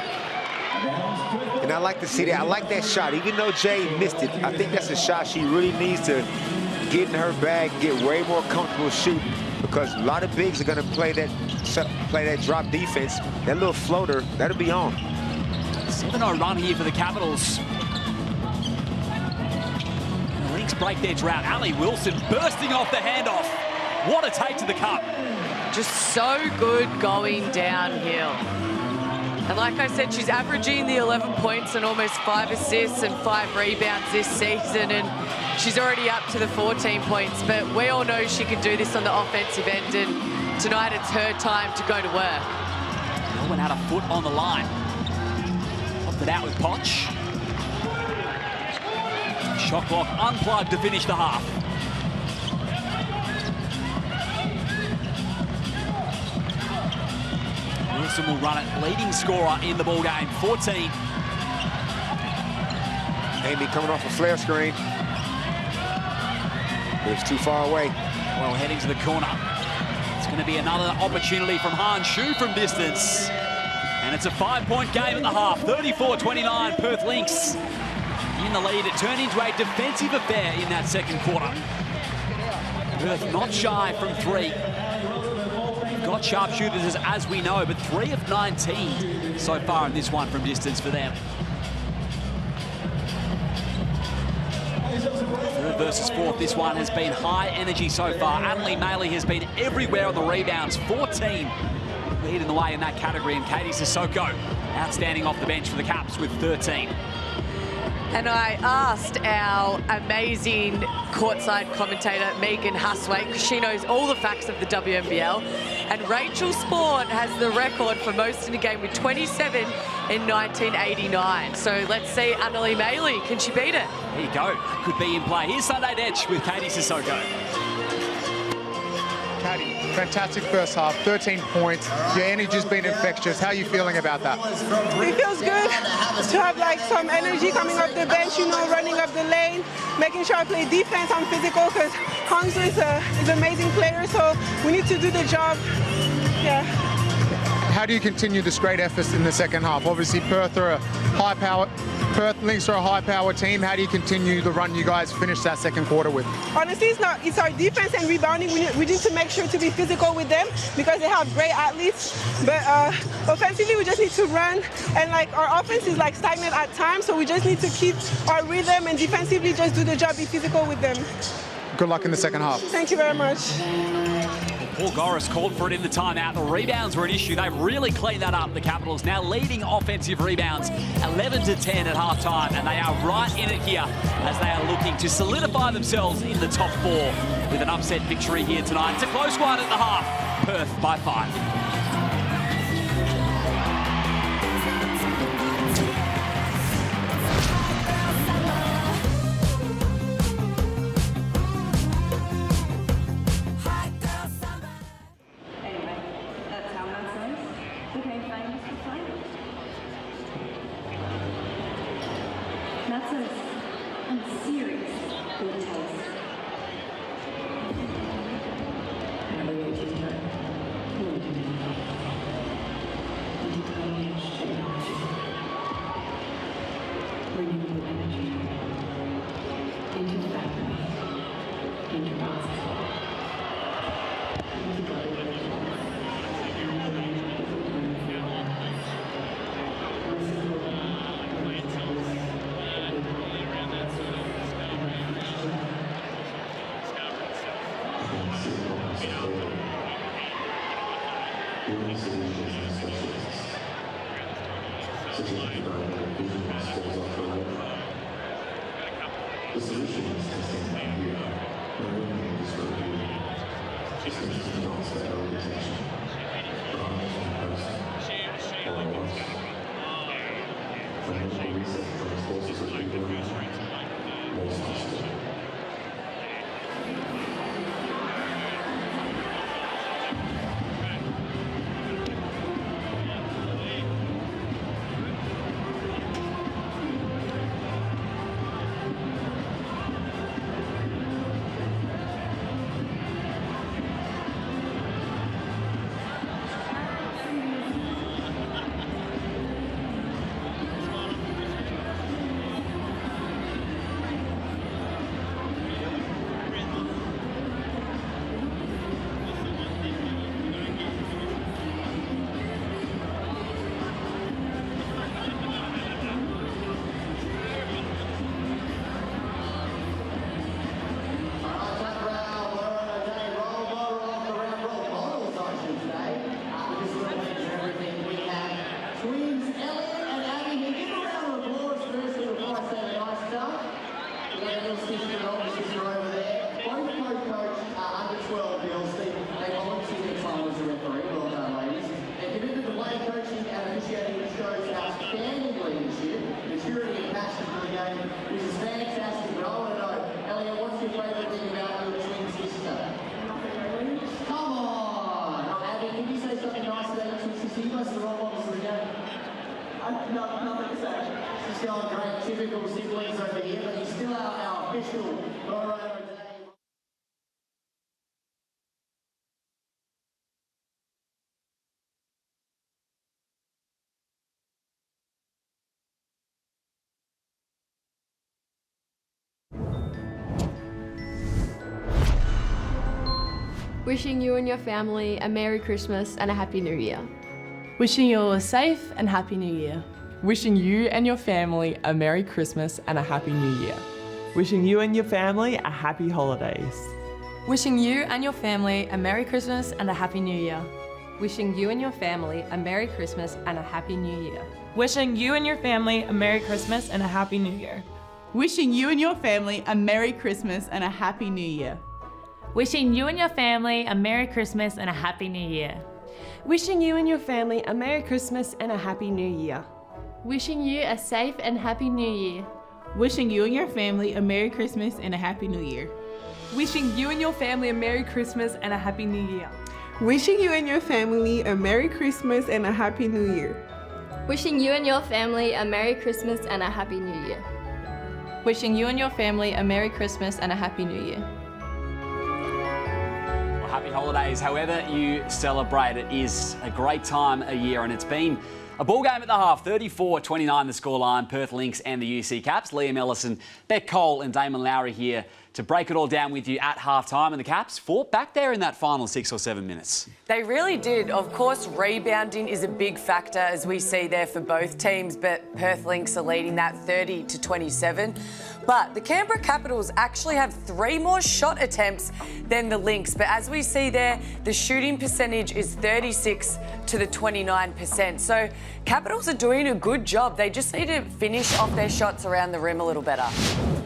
And I like to see that. I like that shot. Even though Jade missed it, I think that's a shot she really needs to get in her bag, get way more comfortable shooting, because a lot of bigs are going to play that drop defense. That little floater, that'll be on. 7-0 run here for the Capitals. The Lynx break their drought. Ali Wilson bursting off the handoff. What a take to the cup. Just so good going downhill. And like I said, she's averaging the 11 points and almost 5 assists and 5 rebounds this season, and she's already up to the 14 points. But we all know she can do this on the offensive end, and tonight it's her time to go to work. Melbourne had a foot on the line. Popped it out with Poch. Shot clock unplugged to finish the half. Wilson will run it, leading scorer in the ball game, 14. Amy coming off a flare screen. It's too far away. Well, heading to the corner. It's going to be another opportunity from Han Shu from distance. And it's a 5-point game at the half, 34-29, Perth Lynx in the lead. It turned into a defensive affair in that second quarter. Perth not shy from 3. Got sharpshooters as we know, but 3 of 19 so far in this one from distance for them. 3rd versus 4th, this one has been high energy so far. Annalie Maley has been everywhere on the rebounds, 14 leading the way in that category, and Katie Sissoko outstanding off the bench for the Caps with 13. And I asked our amazing courtside commentator, Megan Huswaite, because she knows all the facts of the WNBL. And Rachel Sport has the record for most in a game with 27 in 1989. So let's see Annalie Maley. Can she beat it? There you go. Could be in play. Here's Sunday Edge with Katie Sissoko. Katie, fantastic first half, 13 points. Your energy's been infectious. How are you feeling about that? It feels good to have like some energy coming up the bench, you know, running up the lane, making sure I play defense. I'm physical because Hangzhou is an amazing player, so we need to do the job. Yeah. How do you continue this great effort in the second half? Obviously, Perth Lynx are a high-power team. How do you continue the run you guys finished that second quarter with? Honestly, it's our defense and rebounding. We need to make sure to be physical with them because they have great athletes. But offensively, we just need to run. And like our offense is like stagnant at times, so we just need to keep our rhythm and defensively just do the job, be physical with them. Good luck in the second half. Thank you very much. Paul Goris called for it in the timeout. The rebounds were an issue. They've really cleaned that up. The Capitals now leading offensive rebounds 11-10 at halftime, and they are right in it here as they are looking to solidify themselves in the top 4 with an upset victory here tonight. It's a close one at the half. Perth by 5. famous for flavors. Nachos and serious good taste. Renewable energy into the battery, into Mars, into global legends, and the magnificent room for life. Listen to the The solution is testing down here. No one can destroy you. Systems to not set our detection. Branch and post. Or loss. Financial research from sources of people most trusted. Nothing to say. She's going great. Typical siblings over here, but he's still our official Rd10. Wishing you and your family a Merry Christmas and a Happy New Year. Wishing you all a safe and Happy New Year. Wishing you and your family a Merry Christmas and a Happy New Year. Wishing you and your family a Happy Holidays. Wishing you and your family a Merry Christmas and a Happy New Year. Wishing you and your family a Merry Christmas and a Happy New Year. Wishing you and your family a Merry Christmas and a Happy New Year. Wishing you and your family a Merry Christmas and a Happy New Year. Wishing you and your family a Merry Christmas and a Happy New Year. Wishing you and your family a Merry Christmas and a Happy New Year. Wishing you a safe and Happy New Year. Wishing you and your family a Merry Christmas and a Happy New Year. Wishing you and your family a Merry Christmas and a Happy New Year. Wishing you and your family a Merry Christmas and a Happy New Year. Wishing you and your family a Merry Christmas and a Happy New Year. Wishing you and your family a Merry Christmas and a Happy New Year. Happy holidays, however you celebrate. It is a great time of year, and it's been a ball game at the half. 34-29 the scoreline. Perth Lynx and the UC Caps. Liam Ellison, Beck Cole and Damon Lowry here to break it all down with you at half-time. And the Caps fought back there in that final 6 or 7 minutes. They really did. Of course, rebounding is a big factor, as we see there for both teams, but Perth Lynx are leading that 30-27. But the Canberra Capitals actually have 3 more shot attempts than the Lynx. But as we see there, the shooting percentage is 36-29%. So Capitals are doing a good job. They just need to finish off their shots around the rim a little better.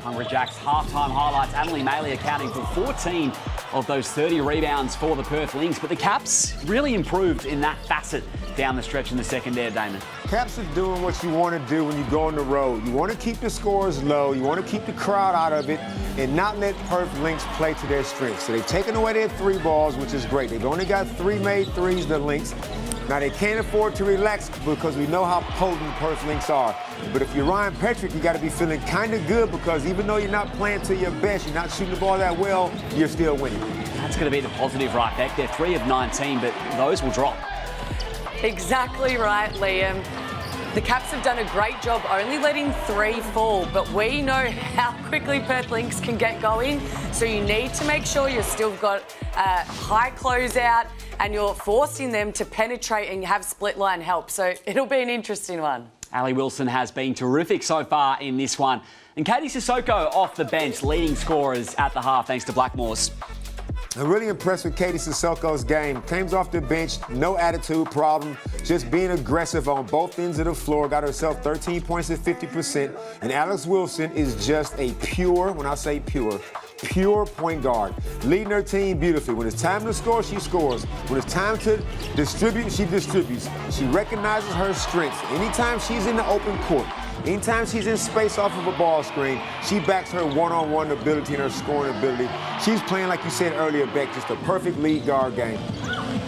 Hungry Jacks half-time highlights. Emily Maley accounting for 14 of those 30 rebounds for the Perth Lynx. But the Caps really improved in that facet down the stretch in the second there, Damon. Caps are doing what you want to do when you go on the road. You want to keep the scores low. You want to keep the crowd out of it and not let Perth Lynx play to their strengths. So they've taken away their 3 balls, which is great. They've only got 3 made threes, the Lynx. Now, they can't afford to relax because we know how potent the Perth Lynx are. But if you're Ryan Petrick, you got to be feeling kind of good because even though you're not playing to your best, you're not shooting the ball that well, you're still winning. That's going to be the positive right back. They're 3 of 19, but those will drop. Exactly right, Liam. The Caps have done a great job only letting 3 fall, but we know how quickly Perth Lynx can get going, so you need to make sure you've still got a high closeout and you're forcing them to penetrate and have split line help, so it'll be an interesting one. Ali Wilson has been terrific so far in this one. And Katie Sissoko off the bench, leading scorers at the half thanks to Blackmores. I'm really impressed with Katie Sissoko's game. Came off the bench, no attitude problem, just being aggressive on both ends of the floor. Got herself 13 points at 50%. And Alex Wilson is just a pure, when I say pure point guard. Leading her team beautifully. When it's time to score, she scores. When it's time to distribute, she distributes. She recognizes her strengths. Anytime she's in the open court, anytime she's in space off of a ball screen, she backs her one-on-one ability and her scoring ability. She's playing, like you said earlier, Beck, just a perfect lead guard game.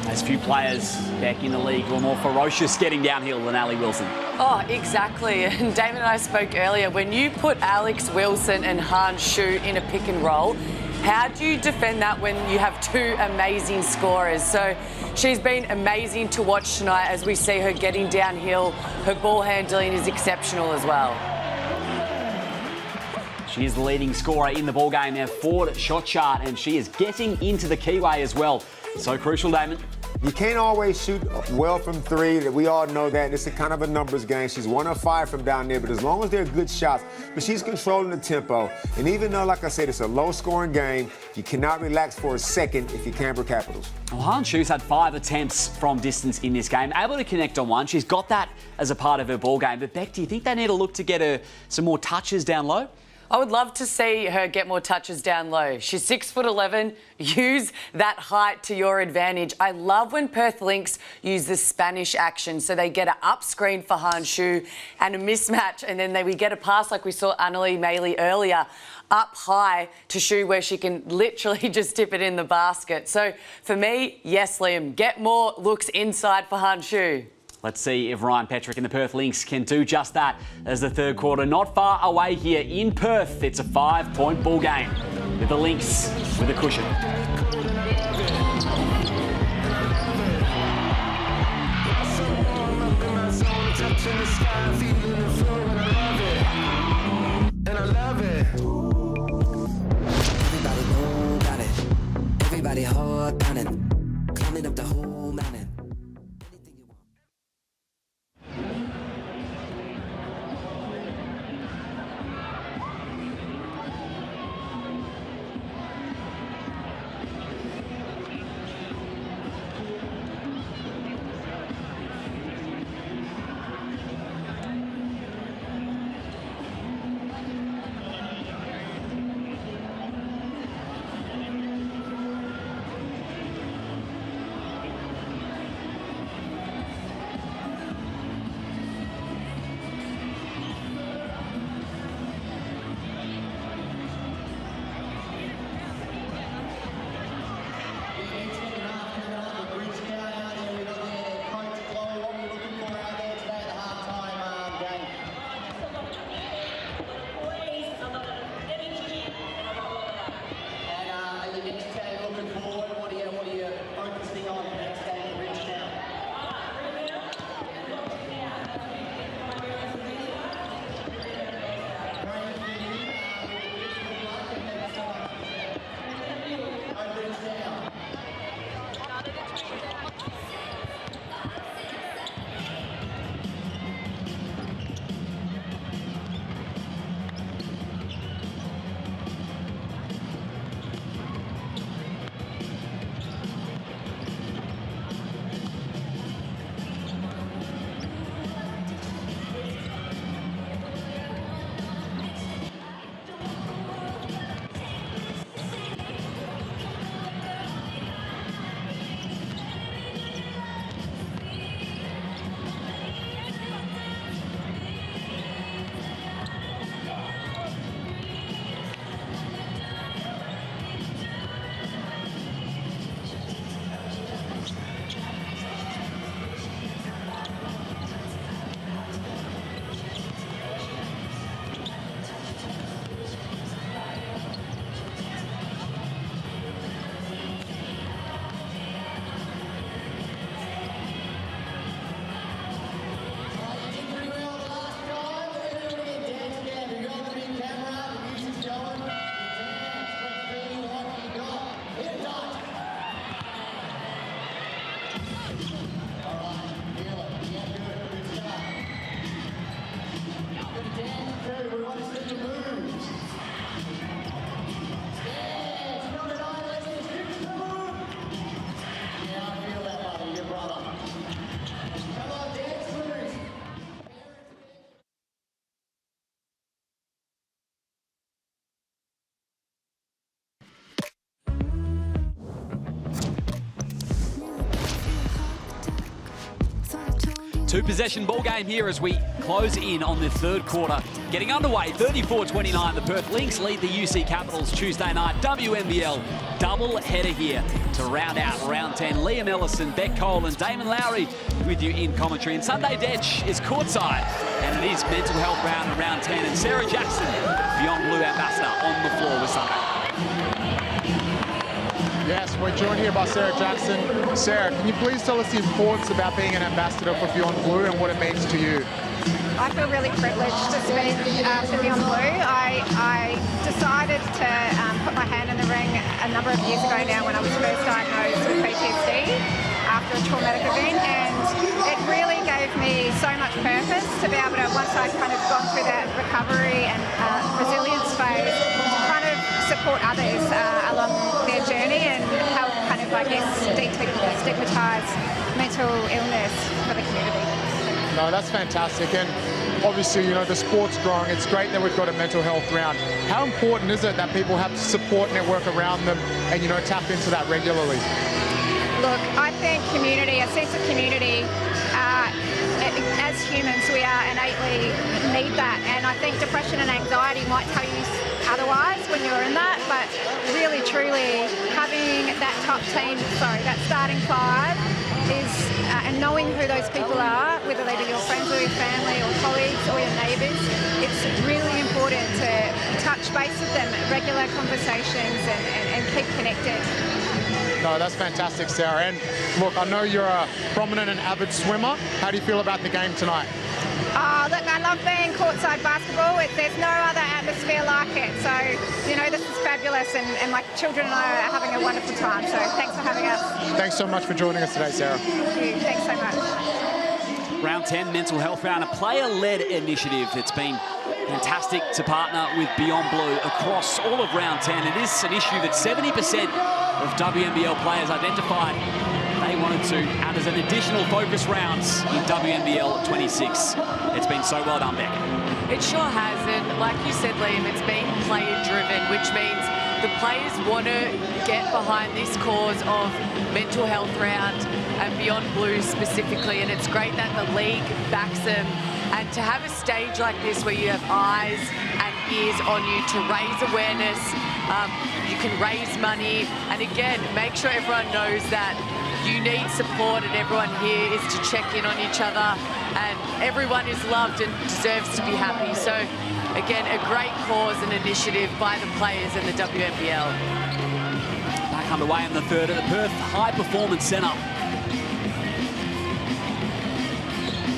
There's few players back in the league who are more ferocious getting downhill than Ali Wilson. Oh, exactly. And Damon and I spoke earlier, when you put Alex Wilson and Han Shu in a pick and roll, how do you defend that when you have 2 amazing scorers? So she's been amazing to watch tonight as we see her getting downhill. Her ball handling is exceptional as well. She is the leading scorer in the ballgame, their forward shot chart, and she is getting into the keyway as well. So crucial, Damon. You can't always shoot well from 3. We all know that. It's a kind of a numbers game. She's 1 of 5 from down there, but as long as they're good shots, but she's controlling the tempo. And even though, like I said, it's a low-scoring game, you cannot relax for a second if you're Canberra Capitals. Well, Han Shu's had 5 attempts from distance in this game, able to connect on 1. She's got that as a part of her ball game. But Beck, do you think they need to look to get her some more touches down low? I would love to see her get more touches down low. She's 6'11". Use that height to your advantage. I love when Perth Lynx use the Spanish action. So they get an up screen for Han Shu and a mismatch. And then we get a pass like we saw Annalie Maley earlier, up high to Shu where she can literally just tip it in the basket. So for me, yes, Liam, get more looks inside for Han Shu. Let's see if Ryan Petrick and the Perth Lynx can do just that as the third quarter not far away here in Perth. It's a 5-point ball game with the Lynx with a cushion. Everybody know about it. Everybody hard on it. Climbing up the whole mountain. Two-possession ball game here as we close in on the third quarter. Getting underway, 34-29. The Perth Lynx lead the UC Capitals Tuesday night. WNBL double-header here to round out round 10. Liam Ellison, Beck Cole and Damon Lowry with you in commentary. And Sunday Detch is courtside. And it is mental health round in round 10. And Sarah Jackson, Beyond Blue ambassador, on the floor with Sunday. Yes, we're joined here by Sarah Jackson. Sarah, can you please tell us the importance about being an ambassador for Beyond Blue and what it means to you? I feel really privileged to speak for Beyond Blue. I decided to put my hand in the ring a number of years ago now when I was first diagnosed with PTSD after a traumatic event, and it really gave me so much purpose to be able to, once I'd kind of gone through that recovery and resilience phase, to kind of support others along their journey and help kind of, I guess, destigmatise mental illness for the community. No, that's fantastic. And obviously, you know, the sport's growing. It's great that we've got a mental health round. How important is it that people have a support network around them and, you know, tap into that regularly? Look, I think community, a sense of community, as humans, we are innately need that. And I think depression and anxiety might tell you otherwise when you're in that, but really, truly, having that top team, that starting five is, and knowing who those people are, whether they be your friends or your family or colleagues or your neighbours, it's really important to touch base with them, regular conversations and keep connected. No, that's fantastic, Sarah. And look, I know you're a prominent and avid swimmer. How do you feel about the game tonight? Look, I love being courtside basketball. There's no other atmosphere like it. So, you know, this is fabulous, and my children and I are having a wonderful time. So thanks for having us. Thanks so much for joining us today, Sarah. Thank you. Thanks so much. Round 10 mental health round, a player-led initiative. It's been fantastic to partner with Beyond Blue across all of round 10. It is an issue that 70% of WNBL players identified they wanted to add as an additional focus rounds in WNBL26. It's been so well done, Beck. It sure has, and like you said, Liam, it's been player-driven, which means the players want to get behind this cause of mental health round and Beyond Blue specifically, and it's great that the league backs them. And to have a stage like this where you have eyes and ears on you to raise awareness, you can raise money, and again, make sure everyone knows that you need support and everyone here is to check in on each other, and everyone is loved and deserves to be happy. So again, a great cause and initiative by the players in the WNBL. Back underway in the third at the Perth High Performance Centre.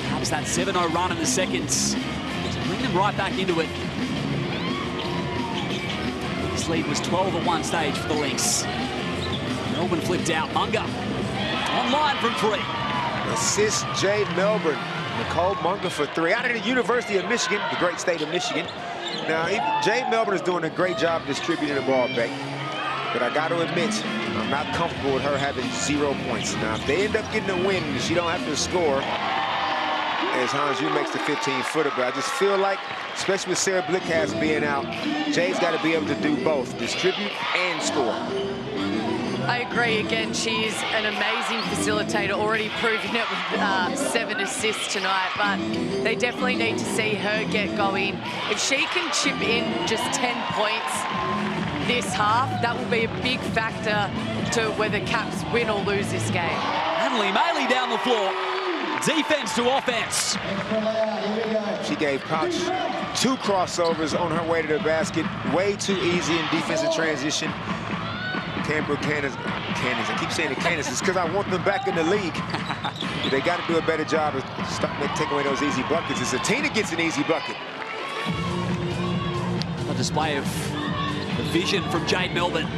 Perhaps that 7-0 run in the seconds to bring them right back into it. This lead was 12 at one stage for the Lynx. Melbourne flipped out. Munger online from three. Assist Jade Melbourne. Nicole Munger for three. Out of the University of Michigan, the great state of Michigan. Now, Jade Melbourne is doing a great job distributing the ball back. But I got to admit, I'm not comfortable with her having 0 points. Now, if they end up getting a win, she don't have to score, as Hanju makes the 15-footer. But I just feel like, especially with Sarah Blickhouse being out, Jade's got to be able to do both, distribute and score. I agree. Again, she's an amazing facilitator, already proving it with 7 assists tonight, but they definitely need to see her get going. If she can chip in just 10 points this half, that will be a big factor to whether Caps win or lose this game. Natalie Maley down the floor. Defense to offense. She gave Pouch 2 crossovers on her way to the basket. Way too easy in defensive transition. Canberra Cannons, I keep saying the Cannons, it's because I want them back in the league. They got to do a better job of taking away those easy buckets. As Athena gets an easy bucket. A display of vision from Jade Melbourne.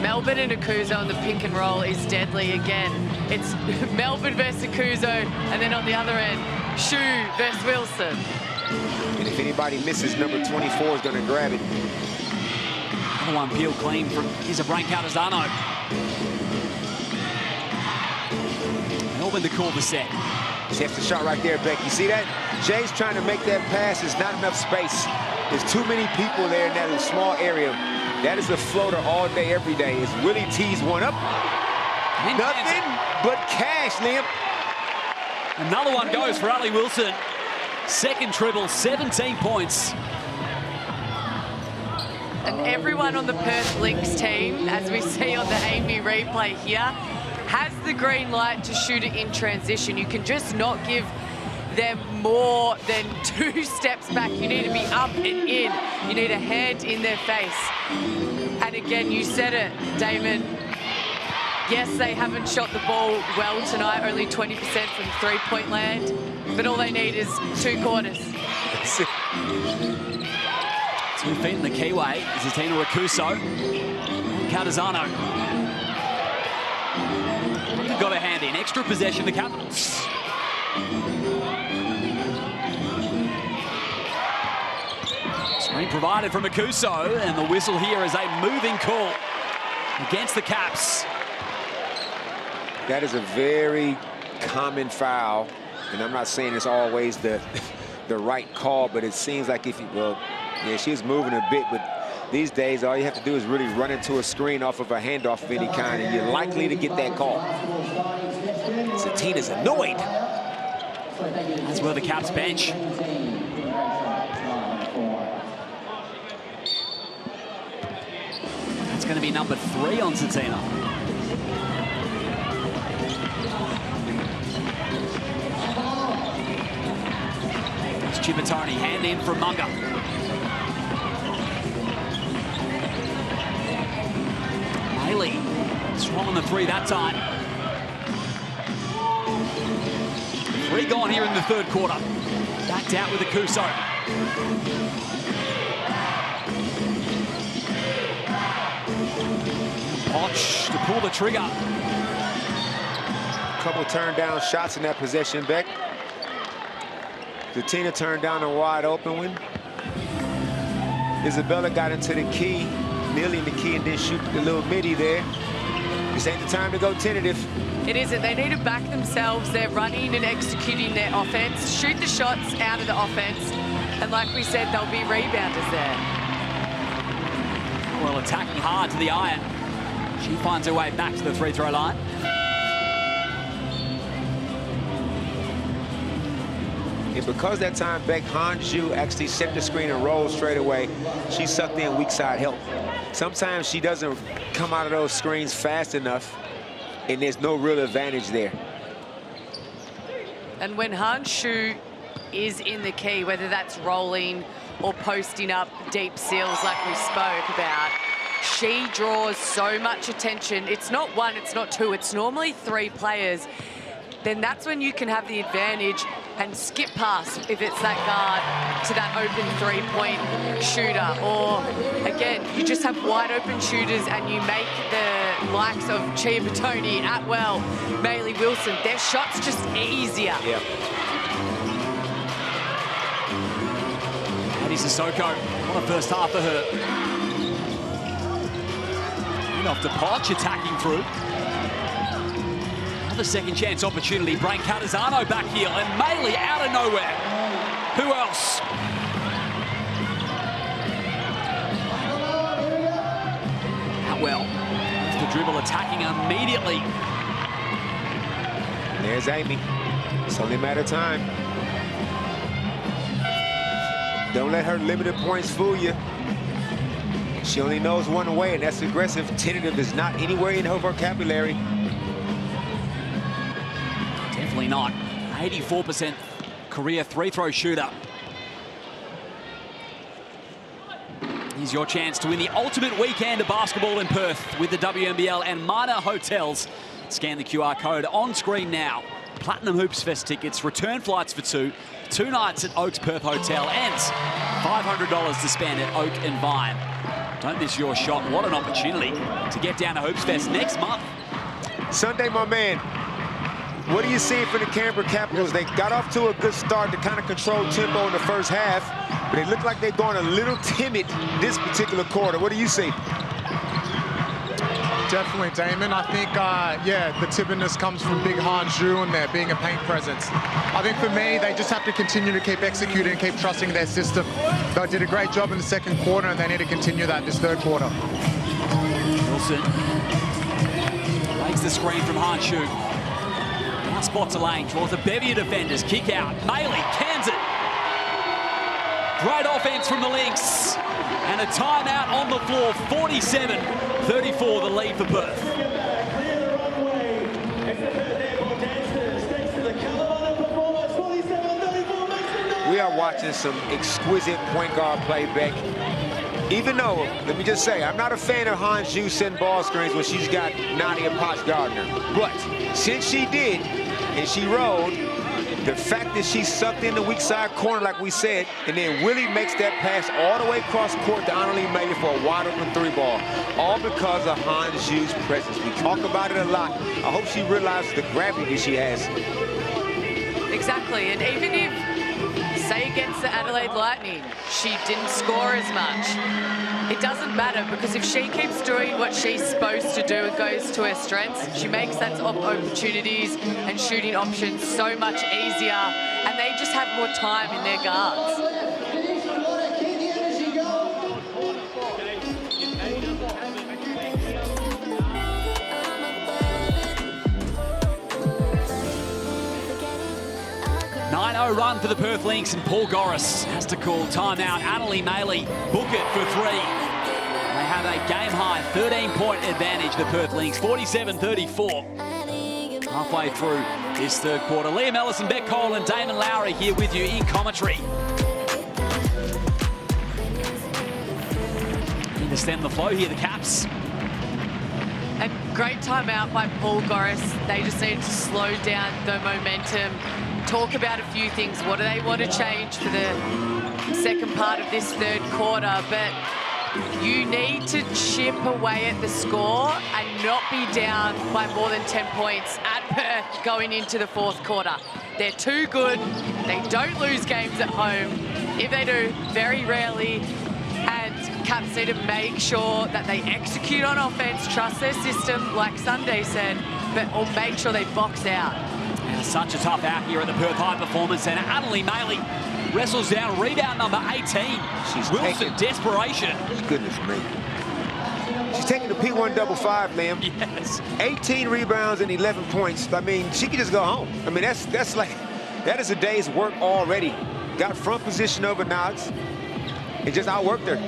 Melbourne and Akuzo on the pick and roll is deadly again. It's Melbourne versus Akuzo, and then on the other end, Shu versus Wilson. And if anybody misses, number 24 is going to grab it. Another one peeled clean from Kiza Brandt-Cardizano. Melbourne to call the set. She has the shot right there, Beck. You see that? Jay's trying to make that pass. There's not enough space. There's too many people there in that small area. That is a floater all day, every day. As Willie tees one up. Nothing but cash, Liam. Another one goes for Ali Wilson. Second triple, 17 points. And everyone on the Perth Lynx team, as we see on the Amy replay here, has the green light to shoot it in transition. You can just not give them more than 2 steps back. You need to be up and in. You need a hand in their face. And again, you said it, Damon. Yes, they haven't shot the ball well tonight, only 20% from three-point land, but all they need is 2 quarters. 2 feet in the keyway. Zatina Rakuso. Cardizano. Got a hand in. Extra possession, the Capitals. Screen provided from Rakuso, and the whistle here is a moving call against the Caps. That is a very common foul, and I'm not saying it's always the right call, but it seems like if you, well, yeah, she's moving a bit, but these days all you have to do is really run into a screen off of a handoff of any kind, and you're likely to get that call. Zatina's annoyed. That's where the Caps bench. That's going to be number 3 on Zatina. Chipatoni, hand in from Munga. Haley, strong on the 3 that time. 3 gone here in the 3rd quarter. Backed out with the Kuso. Potch to pull the trigger. Couple turned down shots in that possession, Beck. Zatina turned down a wide open one. Isabella got into the key, nearly in the key, and then shoot the little midi there. This ain't the time to go tentative. It isn't. They need to back themselves. They're running and executing their offense. Shoot the shots out of the offense. And like we said, there'll be rebounders there. Well, attacking hard to the iron. She finds her way back to the free throw line. And because that time Beck Hanju actually set the screen and rolled straight away, she sucked in weak side help. Sometimes she doesn't come out of those screens fast enough, and there's no real advantage there. And when Hanju is in the key, whether that's rolling or posting up deep seals like we spoke about, she draws so much attention. It's not 1, it's not 2, it's normally 3 players. Then that's when you can have the advantage and skip past if it's that guard to that open 3-point shooter. Or, again, you just have wide open shooters and you make the likes of Chia Batoni, Atwell, Maylee Wilson, their shots just easier. Yep. Maddie Sissoko, what a first half for her. And off to Potch, attacking through. Another second chance opportunity. Brain Cardizano back heel, and Maylee out of nowhere. Who else? Atwell, off the dribble, attacking immediately. There's Amy. It's only a matter of time. Don't let her limited points fool you. She only knows one way, and that's aggressive. Tentative is not anywhere in her vocabulary. Definitely not. 84% career free-throw shooter. Here's your chance to win the ultimate weekend of basketball in Perth with the WNBL and Minor Hotels. Scan the QR code on screen now. Platinum Hoops Fest tickets, return flights for 2 nights at Oaks Perth Hotel, and $500 to spend at Oak and Vine. Don't miss your shot. What an opportunity to get down to Hoops Fest next month. Sunday, my man. What are you seeing from the Canberra Capitals? They got off to a good start to kind of control tempo in the first half, but it looked like they're going a little timid this particular quarter. What do you see? Definitely, Damon. I think, yeah, the timidness comes from big Hanju and there being a paint presence. I think for me, they just have to continue to keep executing and keep trusting their system. They did a great job in the second quarter, and they need to continue that this third quarter. Wilson makes the screen from Hanju. Spots a lane, draws a bevy of defenders. Kick out. Maley cans it. Great offense from the Lynx. And a timeout on the floor. 47-34 the lead for Perth. We are watching some exquisite point guard play, Beck. Even though, let me just say, I'm not a fan of Hanju sending ball screens when she's got Nadia Potts-Gardner. But since she did, and she rolled, the fact that she sucked in the weak side corner, like we said, and then Willie makes that pass all the way across court to Analyst Maley for a wide open 3-ball, all because of Hanju's presence. We talk about it a lot. I hope she realizes the gravity that she has. Exactly, and even if, say against the Adelaide Lightning, she didn't score as much, it doesn't matter, because if she keeps doing what she's supposed to do and goes to her strengths, she makes sense of opportunities and shooting options so much easier, and they just have more time in their guards. 9-0 run for the Perth Lynx, and Paul Goris has to call timeout. Analyst Maley book it for 3. They have a game-high 13-point advantage, the Perth Lynx, 47-34. Halfway through this third quarter. Liam Ellison, Beck Cole and Damon Lowry here with you in commentary. Need to stem the flow here, the Caps. A great timeout by Paul Goris. They just need to slow down the momentum, talk about a few things. What do they want to change for the second part of this third quarter? But you need to chip away at the score and not be down by more than 10 points at Perth going into the fourth quarter. They're too good. They don't lose games at home. If they do, very rarely. And Caps need to make sure that they execute on offense, trust their system, like Sunday said, but or make sure they box out. And such a tough out here at the Perth High Performance Centre. Analyst Maley wrestles down rebound number 18. She's Wilson, desperation. Goodness me. She's taking the P155, Liam. Yes. 18 rebounds and 11 points. I mean, she could just go home. I mean, that's like, that is a day's work already. Got front position over Knox. It just outworked her.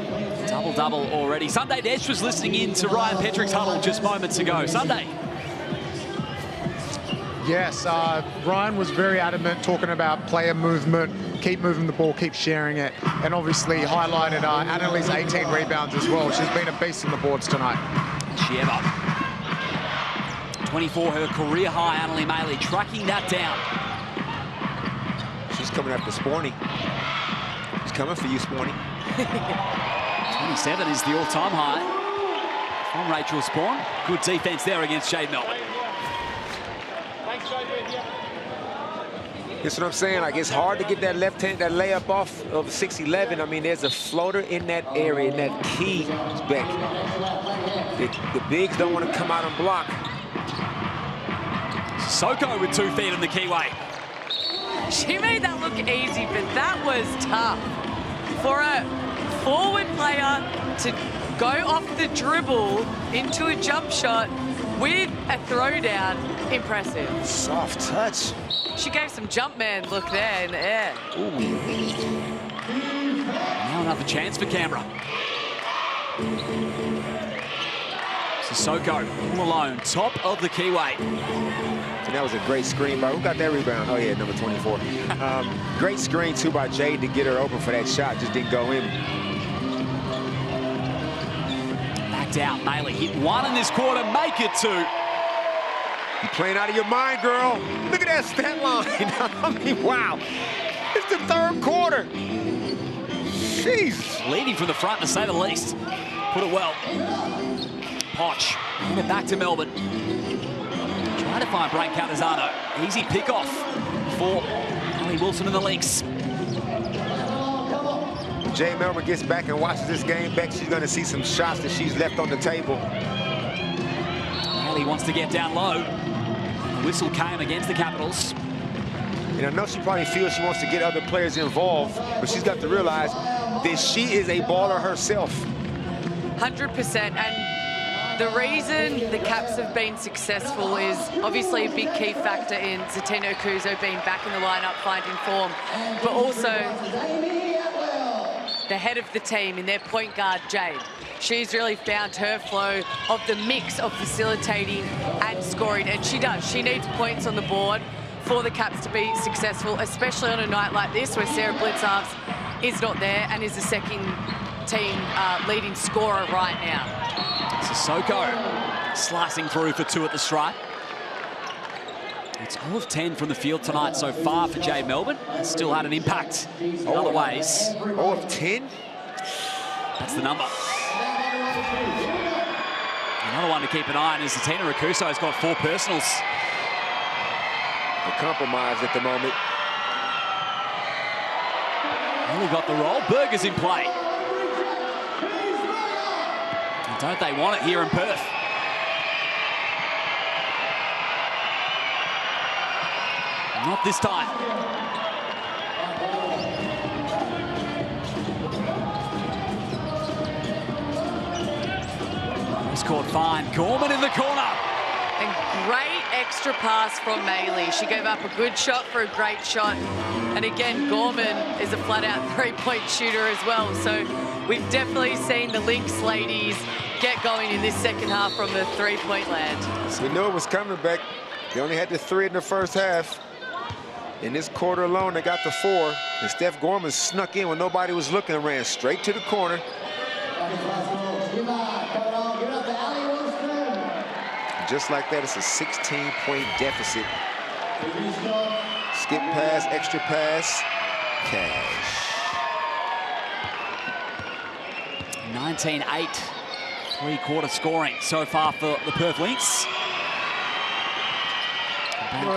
Double-double already. Sunday Desch was listening in to Ryan Petrick's huddle just moments ago. Sunday. Yes, Ryan was very adamant talking about player movement, keep moving the ball, keep sharing it, and obviously highlighted Annalise 18 rebounds as well. She's been a beast on the boards tonight. Shieva. 24, her career high, Analyst Maley, tracking that down. She's coming after Sporny. She's coming for you, Sporny. 27 is the all-time high from Rachel Spawn. Good defense there against Jade Melbourne. That's what I'm saying. Like, it's hard to get that left hand, that layup off of 6'11". I mean, there's a floater in that area, in that key, Beck. The bigs don't want to come out and block. Soko with 2 feet in the keyway. She made that look easy, but that was tough. For a forward player to go off the dribble into a jump shot with a throwdown, impressive. Soft touch. She gave some jump man look there in the air. Ooh. Now another chance for Canberra. Sissoko all alone, top of the keyway. And that was a great screen by, who got that rebound? Oh yeah, number 24. Great screen too by Jade to get her open for that shot, just didn't go in. Backed out, Maley hit 1 in this quarter, make it 2. You playing out of your mind, girl. Look at that stat line. I mean, wow. It's the third quarter. Jeez. Leading from the front, to say the least. Put it well. Potch, and it back to Melbourne. Trying to find Brayne Calderzano. Easy pick-off for Ali Wilson and the Lynx. When Jay Melbourne gets back and watches this game back, she's going to see some shots that she's left on the table. Ali wants to get down low. Whistle came against the Capitals. And I know she probably feels she wants to get other players involved, but she's got to realize that she is a baller herself. 100%. And The reason the Caps have been successful is obviously a big key factor in Zatina Okuso being back in the lineup, finding form, but also the head of the team in their point guard, Jade. She's really found her flow of the mix of facilitating and scoring, and she does. She needs points on the board for the Caps to be successful, especially on a night like this where Sarah Blitzarves is not there and is the second team leading scorer right now. Sissoko slicing through for 2 at the stripe. It's 0 of 10 from the field tonight so far for Jade Melbourne. It's still had an impact in other ways. 0 of 10? That's the number. Another one to keep an eye on is Zatina Okuso has got 4 personals. The compromise at the moment. Only got the roll. Berger's in play. And don't they want it here in Perth? Not this time. It's caught fine. Gorman in the corner. And great extra pass from Maylee. She gave up a good shot for a great shot. And again, Gorman is a flat-out three-point shooter as well. So we've definitely seen the Lynx ladies get going in this second half from the three-point land. We knew it was coming back. They only had the 3 in the first half. In this quarter alone, they got the 4. And Steph Gorman snuck in when nobody was looking and ran straight to the corner. Just like that, it's a 16-point deficit. Skip pass, extra pass, cash. 19-8, three-quarter scoring so far for the Perth Lynx.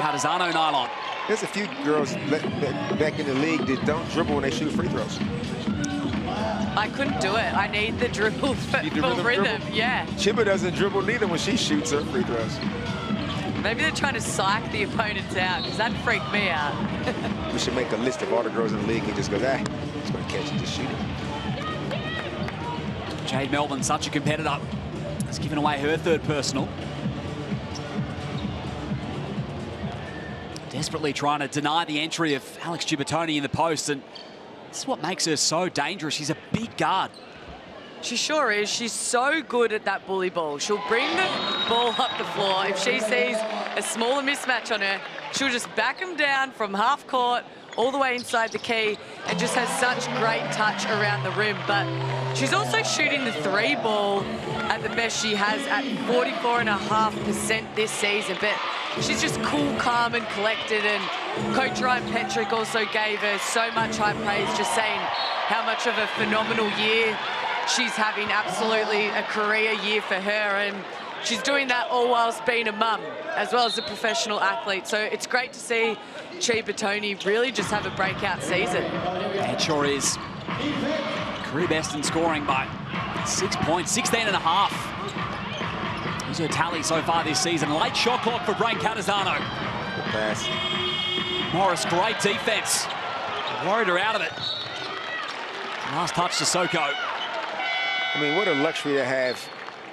Cardizano nylon. There's a few girls back in the league that don't dribble when they shoot free throws. I couldn't do it. I need the dribble for rhythm. Yeah. Chiba doesn't dribble neither when she shoots her free throws. Maybe they're trying to psych the opponents out, because that'd freak me out. We should make a list of all the girls in the league and just goes, just gonna catch it, just shoot it. Jade Melbourne, such a competitor, has given away her 3rd personal. Desperately trying to deny the entry of Alex Gibertoni in the post, and this is what makes her so dangerous. She's a big guard. She sure is. She's so good at that bully ball. She'll bring the ball up the floor. If she sees a smaller mismatch on her, she'll just back them down from half court all the way inside the key and just has such great touch around the rim. But she's also shooting the 3 ball at the best she has at 44.5% this season. But she's just cool, calm and collected, and Coach Ryan Petrick also gave her so much high praise, just saying how much of a phenomenal year she's having. Absolutely a career year for her, and she's doing that all whilst being a mum as well as a professional athlete. So it's great to see Gibertoni really just have a breakout season. It sure is. Career best in scoring by 6 points, 16.5. Here's her tally so far this season. Late shot clock for Brain Cardizano. Good pass. Morris, great defense. Worried her out of it. Last touch to Sissoko. I mean, what a luxury to have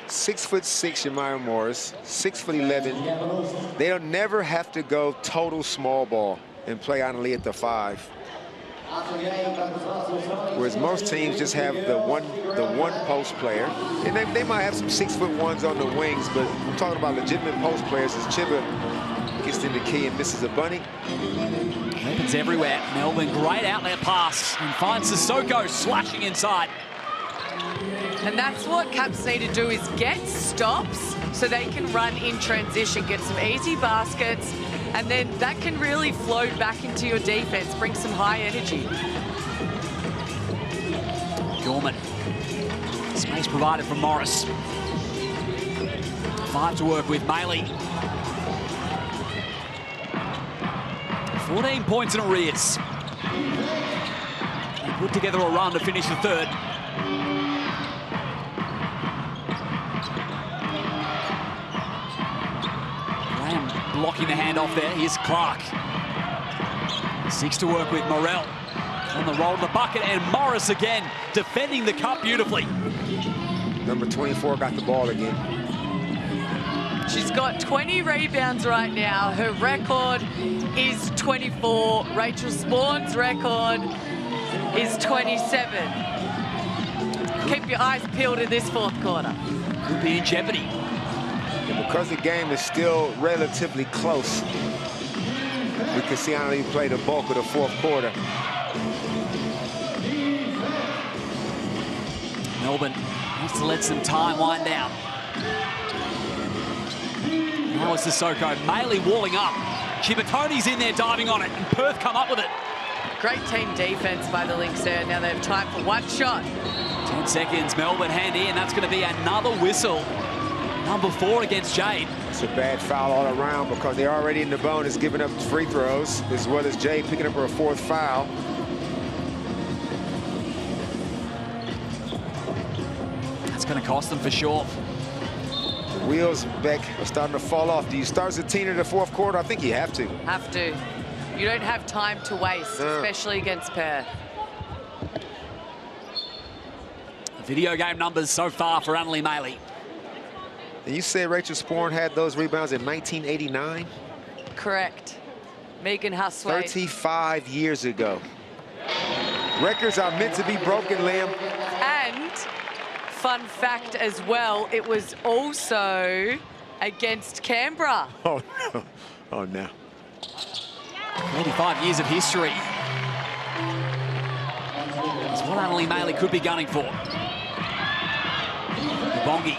6'6" Jemima Morris, 6'11". They'll never have to go total small ball and play Analyst at the 5. Whereas most teams just have the one post player, and they might have some 6'1" on the wings, but I'm talking about legitimate post players. As Chiba gets in the key and misses a bunny. Weapons everywhere. Melbourne, great outlet pass, and finds Sissoko slashing inside. And that's what Caps need to do, is get stops so they can run in transition, get some easy baskets, and then that can really flow back into your defense, bring some high energy. Gorman. Space provided from Morris. 5 to work with. Maylee. 14 points in arrears. They put together a run to finish the 3rd. Blocking the handoff there. Here's Clark. 6 to work with. Morrell on the roll to the bucket, and Morris again defending the cup beautifully. Number 24 got the ball again. She's got 20 rebounds right now. Her record is 24. Rachel Sporn's record is 27. Keep your eyes peeled in this fourth quarter. Could be in jeopardy. And because the game is still relatively close, we can see Analyst play the bulk of the fourth quarter. Melbourne wants to let some time wind down. Now it's Sissoko. Maley walling up. Chibatone's in there diving on it, and Perth come up with it. Great team defense by the Lynx there. Now they have time for one shot. 10 seconds, Melbourne handy, and that's going to be another whistle. Number 4 against Jade. It's a bad foul all around because they're already in the bonus, giving up free throws, as well as Jade picking up her 4th foul. That's going to cost them for sure. The wheels, Beck, are starting to fall off. Do you start Zatina in the fourth quarter? I think you have to. Have to. You don't have time to waste, especially against Perth. Video game numbers so far for Annalise Maley. And you said Rachel Sporn had those rebounds in 1989? Correct. Megan Huswaite. 35 years ago. Records are meant to be broken, Liam. And fun fact as well, it was also against Canberra. Oh, no. Oh, no. 35 years of history. That's what Annalise Maley could be gunning for. Bongi.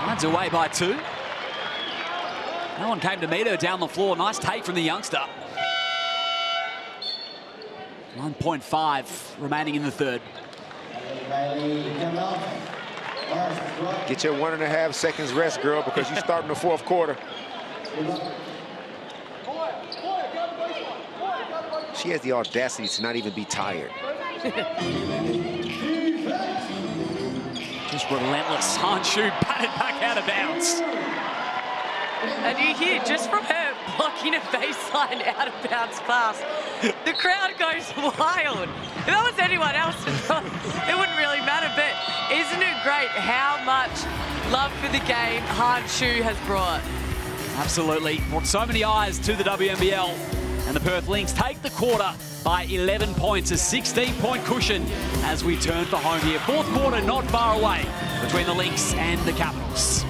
Runs away by 2. No one came to meet her down the floor. Nice take from the youngster. 1.5 remaining in the third. Get your 1.5 seconds rest, girl, because you start in the fourth quarter. She has the audacity to not even be tired. Just relentless. Hanshu batted back out of bounds. And you hear, just from her blocking a baseline out of bounds pass, the crowd goes wild. If that was anyone else, it wouldn't really matter. But isn't it great how much love for the game Hanshu has brought? Absolutely. Brought so many eyes to the WNBL. And the Perth Lynx take the quarter by 11 points, a 16-point cushion as we turn for home here. Fourth quarter not far away between the Lynx and the Capitals.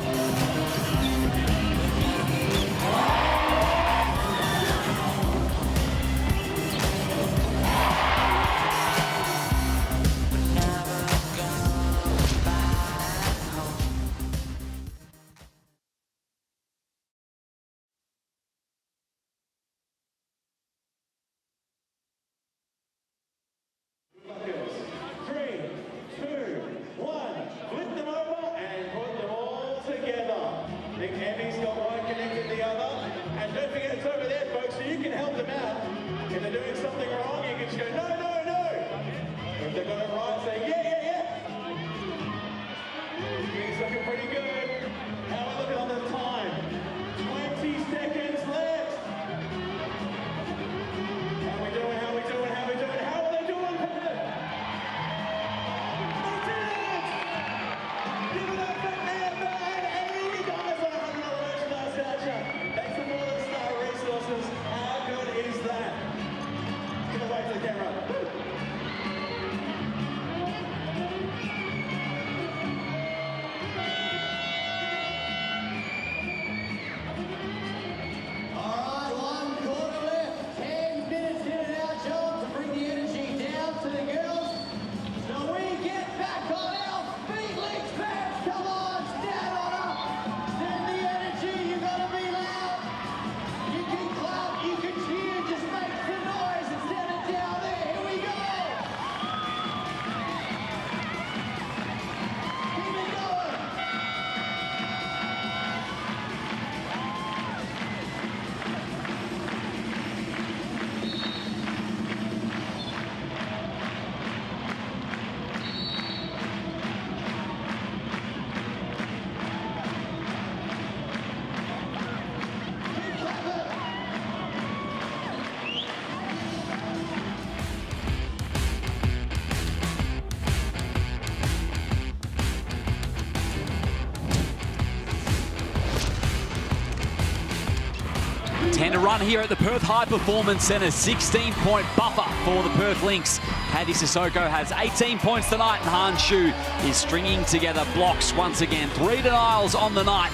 to run here at the Perth High Performance Centre. 16-point buffer for the Perth Lynx. Paddy Sissoko has 18 points tonight, and Han Shu is stringing together blocks once again. 3 denials on the night.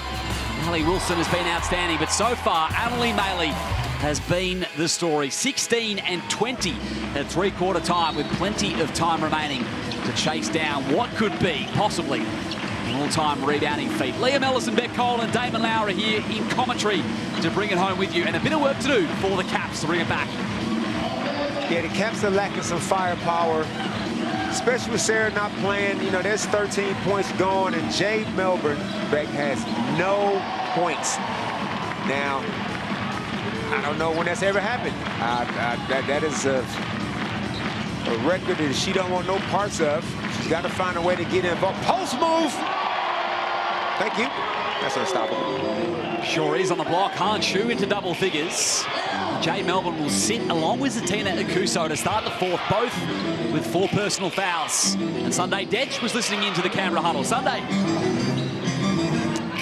Ali Wilson has been outstanding, but so far, Annalie Maley has been the story. 16 and 20 at three-quarter time, with plenty of time remaining to chase down what could be possibly an all-time rebounding feat. Liam Ellison, Beck Cole and Damon Lowry here in commentary to bring it home with you, and a bit of work to do for the Caps to bring it back. Yeah, the Caps are lacking some firepower, especially with Sarah not playing. You know, there's 13 points gone, and Jade Melbourne, Beck, has no points. Now, I don't know when that's ever happened. That is a record that she don't want no parts of. She's got to find a way to get involved. Post move! Thank you. That's unstoppable. Sure is on the block. Han Shu into double figures. Jade Melbourne will sit along with Zatina Akuso to start the fourth, both with 4 personal fouls. And Sunday Detch was listening into the Canberra huddle. Sunday.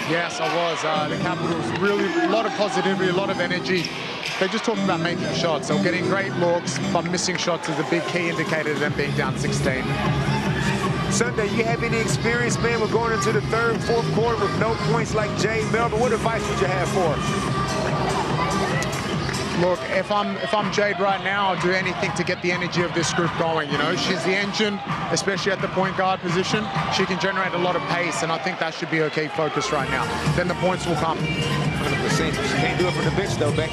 Yes, I was. The Capitals, really a lot of positivity, a lot of energy. They're just talking about making shots. They're getting great looks, but missing shots is a big key indicator of them being down 16. Sunday, you have any experience, man, with going into the third and fourth quarter with no points like Jade Melbourne? What advice would you have for her? Look, if I'm Jade right now, I'll do anything to get the energy of this group going. You know, she's the engine, especially at the point guard position. She can generate a lot of pace, and I think that should be her key focus right now. Then the points will come. 100%. She can't do it from the bench, though, Beck.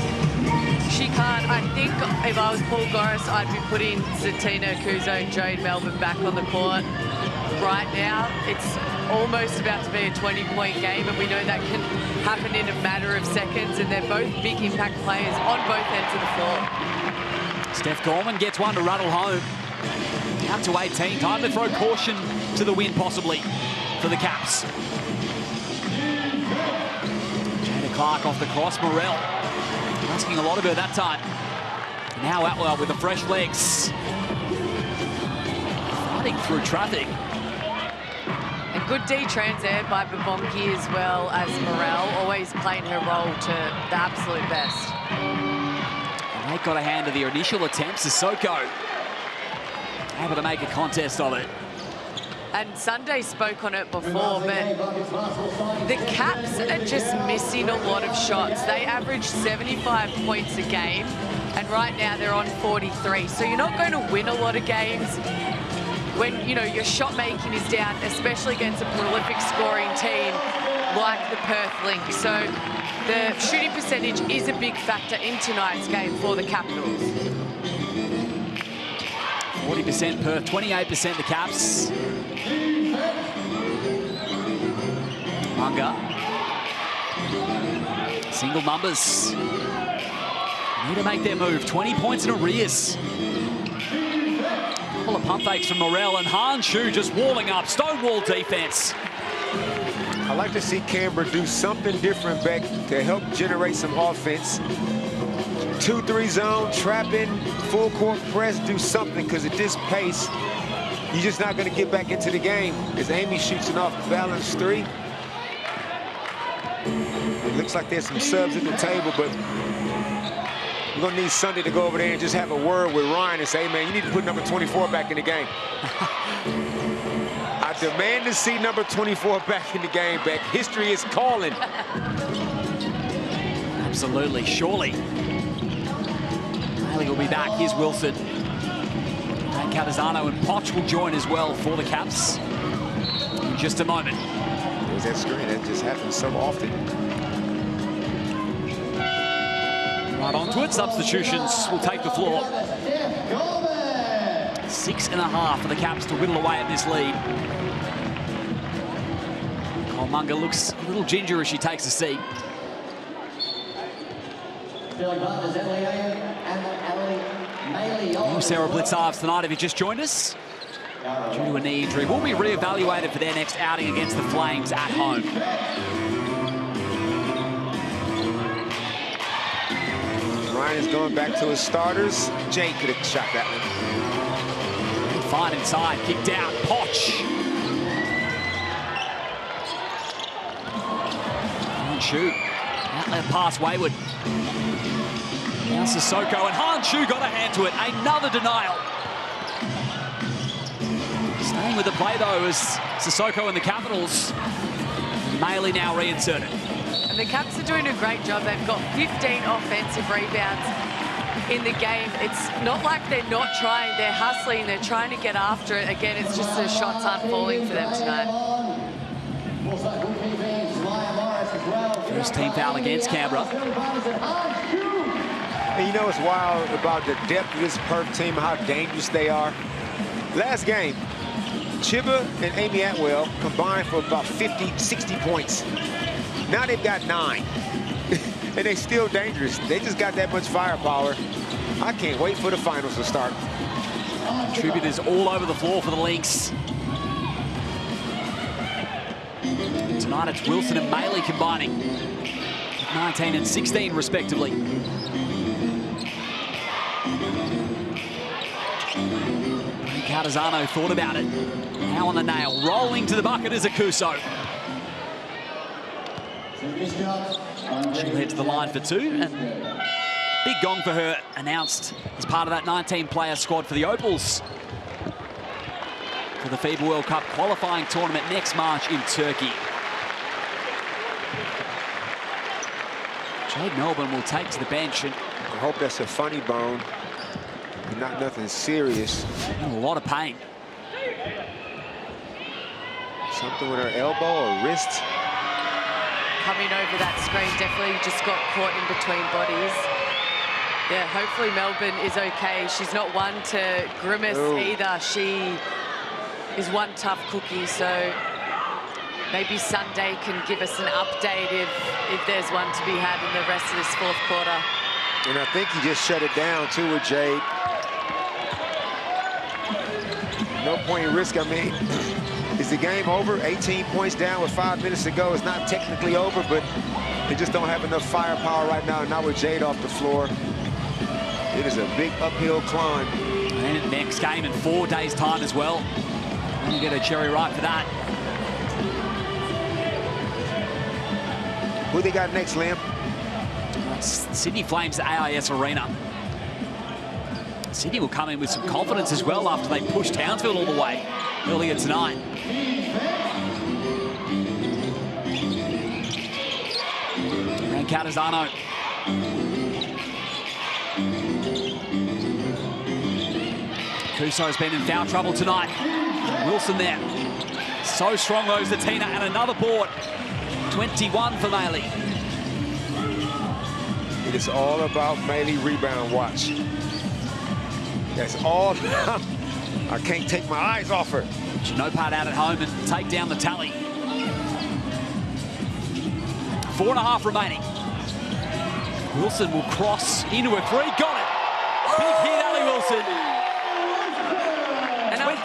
She can't. I think if I was Paul Goris, I'd be putting Zatina Akuso and Jade Melbourne back on the court. Right now, it's almost about to be a 20-point game, and we know that can happen in a matter of seconds, and they're both big impact players on both ends of the floor. Steph Gorman gets one to rattle home. Out to 18. Time to throw caution to the wind, possibly, for the Caps. Jada Clark off the cross. Morell asking a lot of her that time. Now Atwell with the fresh legs. Fighting through traffic. A good D-trans there by Babonki as well as Morell, always playing her role to the absolute best. And they got a hand to the initial attempts. Sissoko able to make a contest of it. And Sunday spoke on it before, but the Caps are just missing a lot of shots. They average 75 points a game, and right now they're on 43. So you're not going to win a lot of games when, you know, your shot making is down, especially against a prolific scoring team like the Perth Lynx. So the shooting percentage is a big factor in tonight's game for the Capitals. 40% Perth, 28% the Caps. Munga. Single numbers. Need to make their move. 20 points in arrears. Couple of pump fakes from Morell, and Han Shu just walling up. Stonewall defense. I like to see Canberra do something different, Beck, to help generate some offense. 2-3 zone, trap in, full court press, do something, because at this pace, you're just not going to get back into the game. As Amy shoots an off-balance 3. It looks like there's some subs at the table, but we're going to need Sunday to go over there and just have a word with Ryan and say, hey, man, you need to put number 24 back in the game. I demand to see number 24 back in the game, Beck. History is calling. Absolutely, surely. Bailey will be back. Here's Wilson. And Catazzano and Poch will join as well for the Caps in just a moment. There's that screen. That just happens so often. Right onto it. Substitutions will take the floor. 6.5 for the Caps to whittle away at this lead. Nicole Munga looks a little ginger as she takes a seat. New Sarah Blitzarves tonight, if you just joined us. Due to a knee injury, will be re-evaluated for their next outing against the Flames at home. Ryan is going back to his starters. Jay could have shot that one. Fine inside, kicked out, Poch. Shoot. Outlet pass wayward. Sissoko, and Hanshu got a hand to it. Another denial. Staying with the play, though, is Sissoko and the Capitals. Maley now reinserted. And the Caps are doing a great job. They've got 15 offensive rebounds in the game. It's not like they're not trying. They're hustling. They're trying to get after it. Again, it's just the shots aren't falling for them tonight. First team foul against Canberra. And you know what's wild about the depth of this Perth team, how dangerous they are? Last game, Chiba and Amy Atwell combined for about 50, 60 points. Now they've got 9. And they're still dangerous. They just got that much firepower. I can't wait for the finals to start. Contributors all over the floor for the Lynx. Tonight it's Wilson and Maley combining. 19 and 16 respectively. Cardizano thought about it. Now on the nail. Rolling to the bucket is Akuso. She'll head to the line for 2. And big gong for her, announced as part of that 19-player squad for the Opals for the FIBA World Cup qualifying tournament next March in Turkey. Jade Melbourne will take to the bench. And I hope that's a funny bone, but not nothing serious. In a lot of pain. Something with her elbow or wrist. Coming over that screen, definitely just got caught in between bodies. Yeah, hopefully Melbourne is okay. She's not one to grimace either. She is one tough cookie, so maybe Sunday can give us an update if there's one to be had in the rest of this 4th quarter. And I think he just shut it down too with Jade. No point in risk. I mean, is the game over? 18 points down with 5 minutes to go. It's not technically over, but they just don't have enough firepower right now. Not with Jade off the floor. It is a big uphill climb. And next game in 4 days' time as well. And you get a cherry ripe for that. Who they got next, Lamb? That's Sydney Flames at AIS Arena. Sydney will come in with some confidence as well after they pushed Townsville all the way earlier tonight. And Cardizano. Kuso's been in foul trouble tonight. Wilson there. So strong though, Zatina, and another board. 21 for Maley. It is all about Maley rebound watch. That's all. I can't take my eyes off her. No part out at home and take down the tally. 4.5 remaining. Wilson will cross into a 3. Got it. Big hit, Ali Wilson.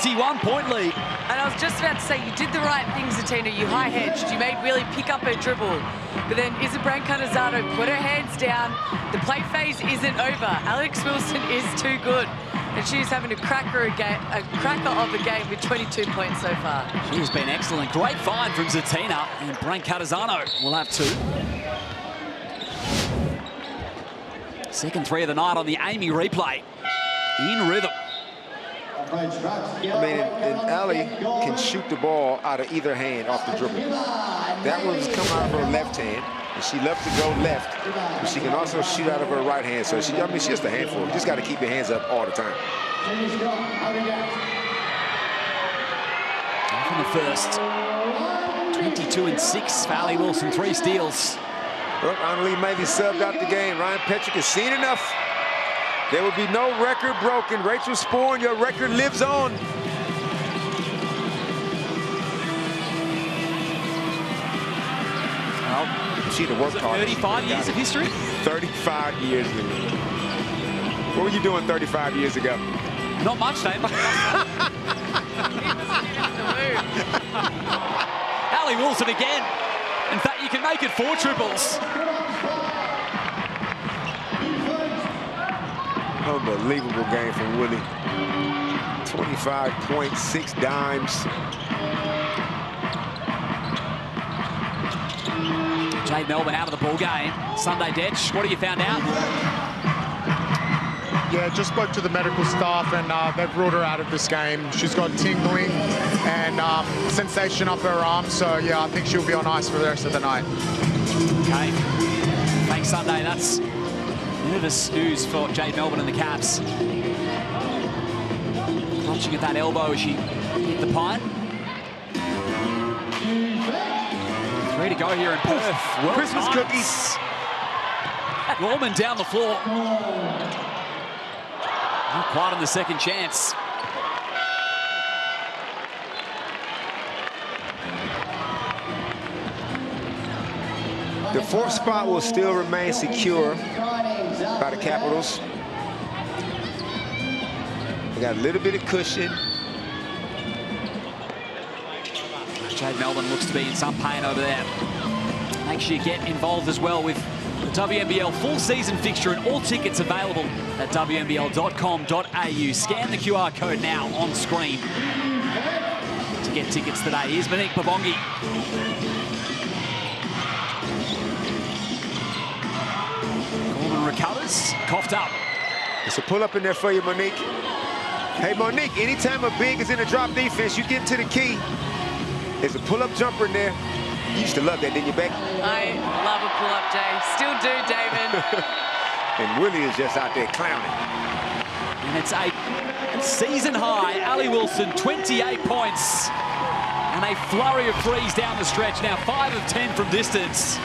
21-point lead. And I was just about to say, you did the right thing, Zatina. You high-hedged. You made Wheelie pick up her dribble. But then Isabran Cardizano put her hands down. The play phase isn't over. Alex Wilson is too good. And she's having a cracker of a game with 22 points so far. She's been excellent. Great find from Zatina. And Brain Cardizano will have 2. Second 3 of the night on the Amy replay. In rhythm. I mean, and Ali can shoot the ball out of either hand off the dribble. That one's come out of her left hand, and she loves to go left, but she can also shoot out of her right hand. So she's just a handful. You just got to keep your hands up all the time. Off in the first. 22 and 6 for Ali Wilson, 3 steals. Look, Annalie Maley subbed out the game. Ryan Petrick has seen enough. There will be no record broken. Rachel Sporn, your record lives on. Well, she'd have worked hard. 35 years of history? 35 years. What were you doing 35 years ago? Not much, Dave. Ali Wilson again. In fact, you can make it 4 triples. Unbelievable game from Willie. 25.6 dimes. Jade Melbourne out of the ball game. Sunday Detch, what have you found out? Yeah, just spoke to the medical staff and they've ruled her out of this game. She's got tingling and sensation up her arm, so yeah, I think she'll be on ice for the rest of the night. Okay. Thanks, Sunday. That's nervous news for Jade Melbourne and the Caps. Clutching at that elbow as she hit the pine. 3 to go here in Perth. Well, Christmas cookies. Gorman down the floor. Not quite on the second chance. The 4th spot will still remain secure by the Capitals. They got a little bit of cushion. Jade Melbourne looks to be in some pain over there. Make sure you get involved as well with the WNBL full season fixture and all tickets available at WNBL.com.au. Scan the QR code now on screen to get tickets today. Here's Monique Babongi. Gorman recovers, coughed up. It's a pull-up in there for you, Monique. Hey, Monique, anytime a big is in a drop defense, you get to the key. There's a pull-up jumper in there. You used to love that, didn't you, Beck? I love a pull-up, Jay. Still do, David. And Willie is just out there clowning. And it's a season high. Ali Wilson, 28 points. And a flurry of threes down the stretch. Now 5 of 10 from distance.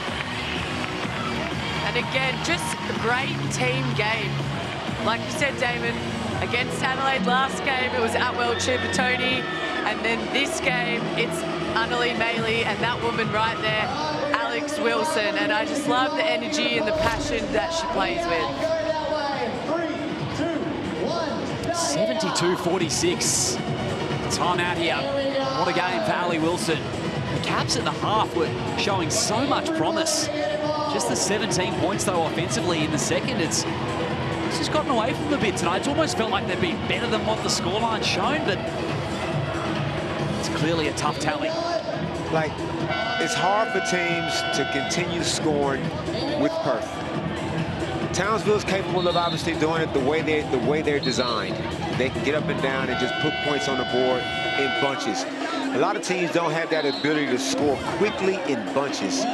And again, just a great team game. Like you said, Damon, against Adelaide last game, it was Atwell Chipatoni. And then this game, it's Annalie Maley and that woman right there, Alex Wilson. And I just love the energy and the passion that she plays with. 72-46. Time out here. What a game for Ali Wilson. The Caps at the half were showing so much promise. Just the 17 points, though, offensively in the second. It's just gotten away from them a bit tonight. It's almost felt like they've been better than what the scoreline's shown, but it's clearly a tough tally. Like, it's hard for teams to continue scoring with Perth. Townsville's capable of obviously doing it the way they're designed. They can get up and down and just put points on the board in bunches. A lot of teams don't have that ability to score quickly in bunches.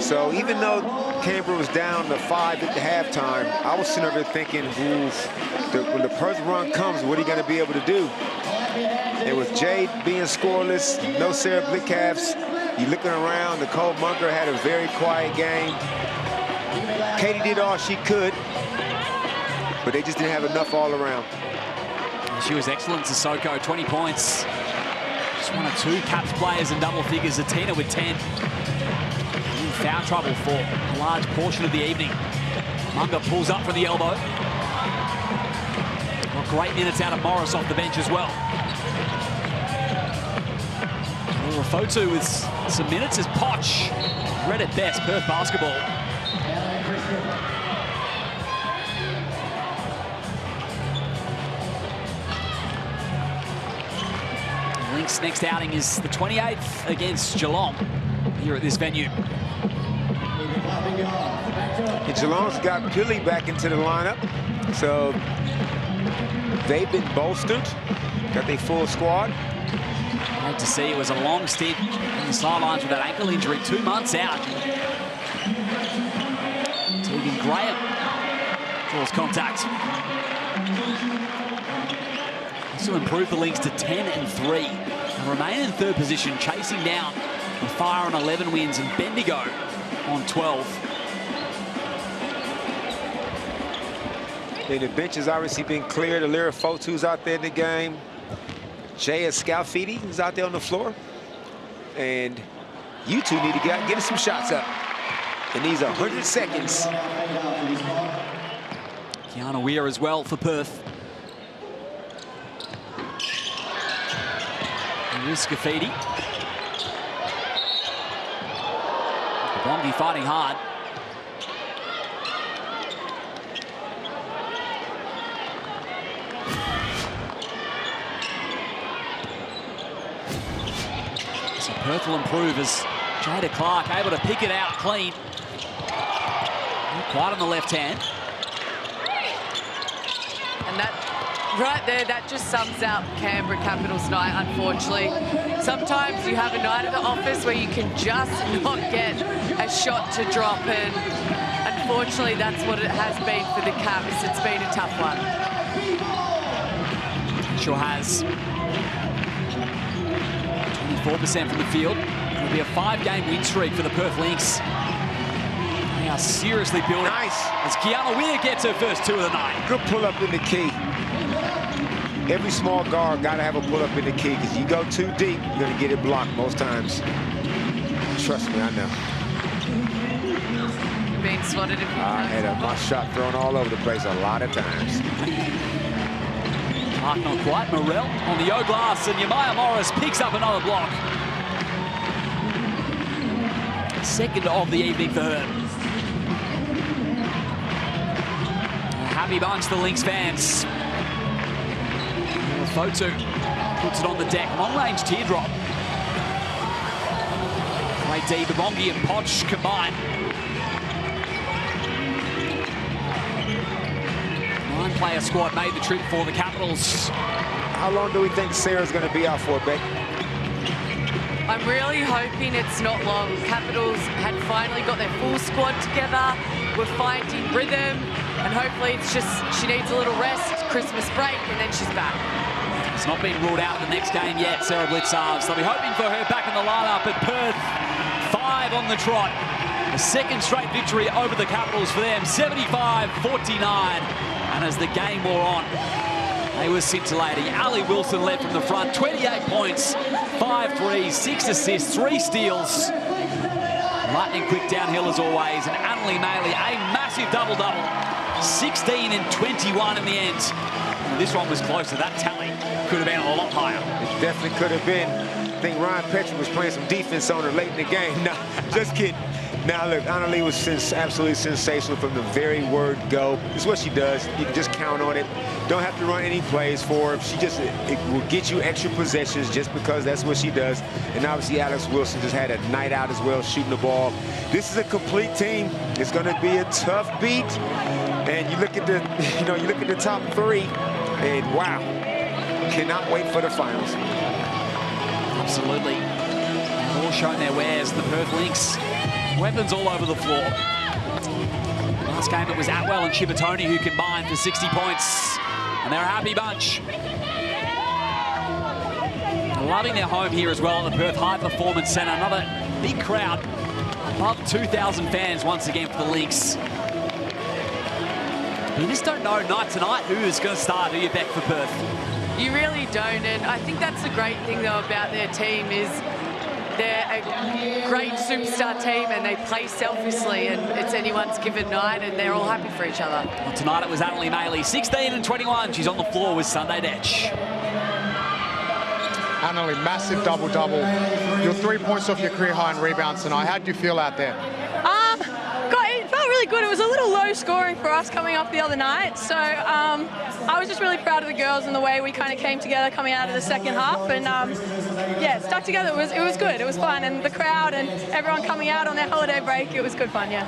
So even though Canberra was down to 5 at the halftime, I was sitting over there thinking, when the Perth run comes, what are you going to be able to do? And with Jade being scoreless, no Sarah Blickhavs, you looking around, Nicole Munger had a very quiet game. Katie did all she could, but they just didn't have enough all around. She was excellent, Sissoko, 20 points. Just one of 2 Caps players in double figures, Atina with 10. In foul trouble for a large portion of the evening. Munger pulls up from the elbow. Well, great minutes out of Morris off the bench as well. Rafotu with some minutes as Poch. Read at best, Perth basketball. Lynx next outing is the 28th against Geelong here at this venue. And Geelong's got Billy back into the lineup, so they've been bolstered, got their full squad. Great to see. It was a long stint on the sidelines with that ankle injury, 2 months out. Tegan Graham draws contact. This will improve the Lynx to 10-3 and remain in 3rd position, chasing down the Fire on 11 wins and Bendigo on 12. The bench has obviously been cleared. Alira Fotu's out there in the game. Jaya Scalfidi is out there on the floor. And you two need to get some shots up. It needs 100 seconds. Kiana Weir as well for Perth. Here's Scafidi. Bongi fighting hard. So Perth will improve as Jada Clark able to pick it out clean. Not quite on the left hand. right there, that just sums up Canberra Capitals night, unfortunately. Sometimes you have a night at the office where you can just not get a shot to drop, and unfortunately that's what it has been for the Caps. It's been a tough one. Sure has. 24% from the field. It'll be a 5-game win streak for the Perth Lynx. They are seriously building. Nice. As Kiana Weir gets her first 2 of the night. Good pull-up in the key. Every small guard got to have a pull-up in the key, because you go too deep, you're going to get it blocked most times. Trust me, I know. You're being spotted if you I had my shot thrown all over the place a lot of times. Mark not quite. Morell on the O-glass, and Yamaya Morris picks up another block. Second of the evening for her. A happy bunch, the Lynx fans. Fotu puts it on the deck. Long-range teardrop. Great D, Babongi and Poch combined. 9-player squad made the trip for the Capitals. How long do we think Sarah's going to be out for, Beck? I'm really hoping it's not long. Capitals had finally got their full squad together. We're finding rhythm, and hopefully it's just she needs a little rest, Christmas break, and then she's back. It's not been ruled out in the next game yet, Sarah Blitzarves. They'll be hoping for her back in the lineup at Perth. 5 on the trot. A second straight victory over the Capitals for them, 75-49. And as the game wore on, they were scintillating. Ali Wilson led from the front, 28 points, 5 threes, 6 assists, 3 steals. Lightning quick downhill as always, and Annalie Maley, a massive double-double. 16 and 21 in the end. This one was closer. That tally could have been a lot higher. It definitely could have been. I think Ryan Petrie was playing some defense on her late in the game. No, just kidding. Now, look, Annalie was absolutely sensational from the very word go. It's what she does. You can just count on it. Don't have to run any plays for her. She just, it will get you extra possessions just because that's what she does. And obviously, Alex Wilson just had a night out as well, shooting the ball. This is a complete team. It's going to be a tough beat. And you look at the, you look at the top 3, and wow, cannot wait for the finals. Absolutely. They've all shown their wares, the Perth Lynx. Weapons all over the floor. Last game it was Atwell and Chibatoni who combined for 60 points. And they're a happy bunch. Loving their home here as well at the Perth High Performance Centre. Another big crowd. Above 2,000 fans once again for the Lynx. You just don't know night to night who is going to start, do you, Beck, for Perth? You really don't, and I think that's the great thing though about their team is they're a great superstar team and they play selflessly, and it's anyone's given night and they're all happy for each other. Well, tonight it was Annalie Maley, 16 and 21. She's on the floor with Sunday Detch. Annalie, massive double-double. You're 3 points off your career high in rebounds tonight. How did you feel out there? It felt really good. It was a little low scoring for us coming off the other night. So I was just really proud of the girls and the way we kind of came together coming out of the second half. And yeah, stuck together. It was good. It was fun. And the crowd and everyone coming out on their holiday break, it was good fun, yeah.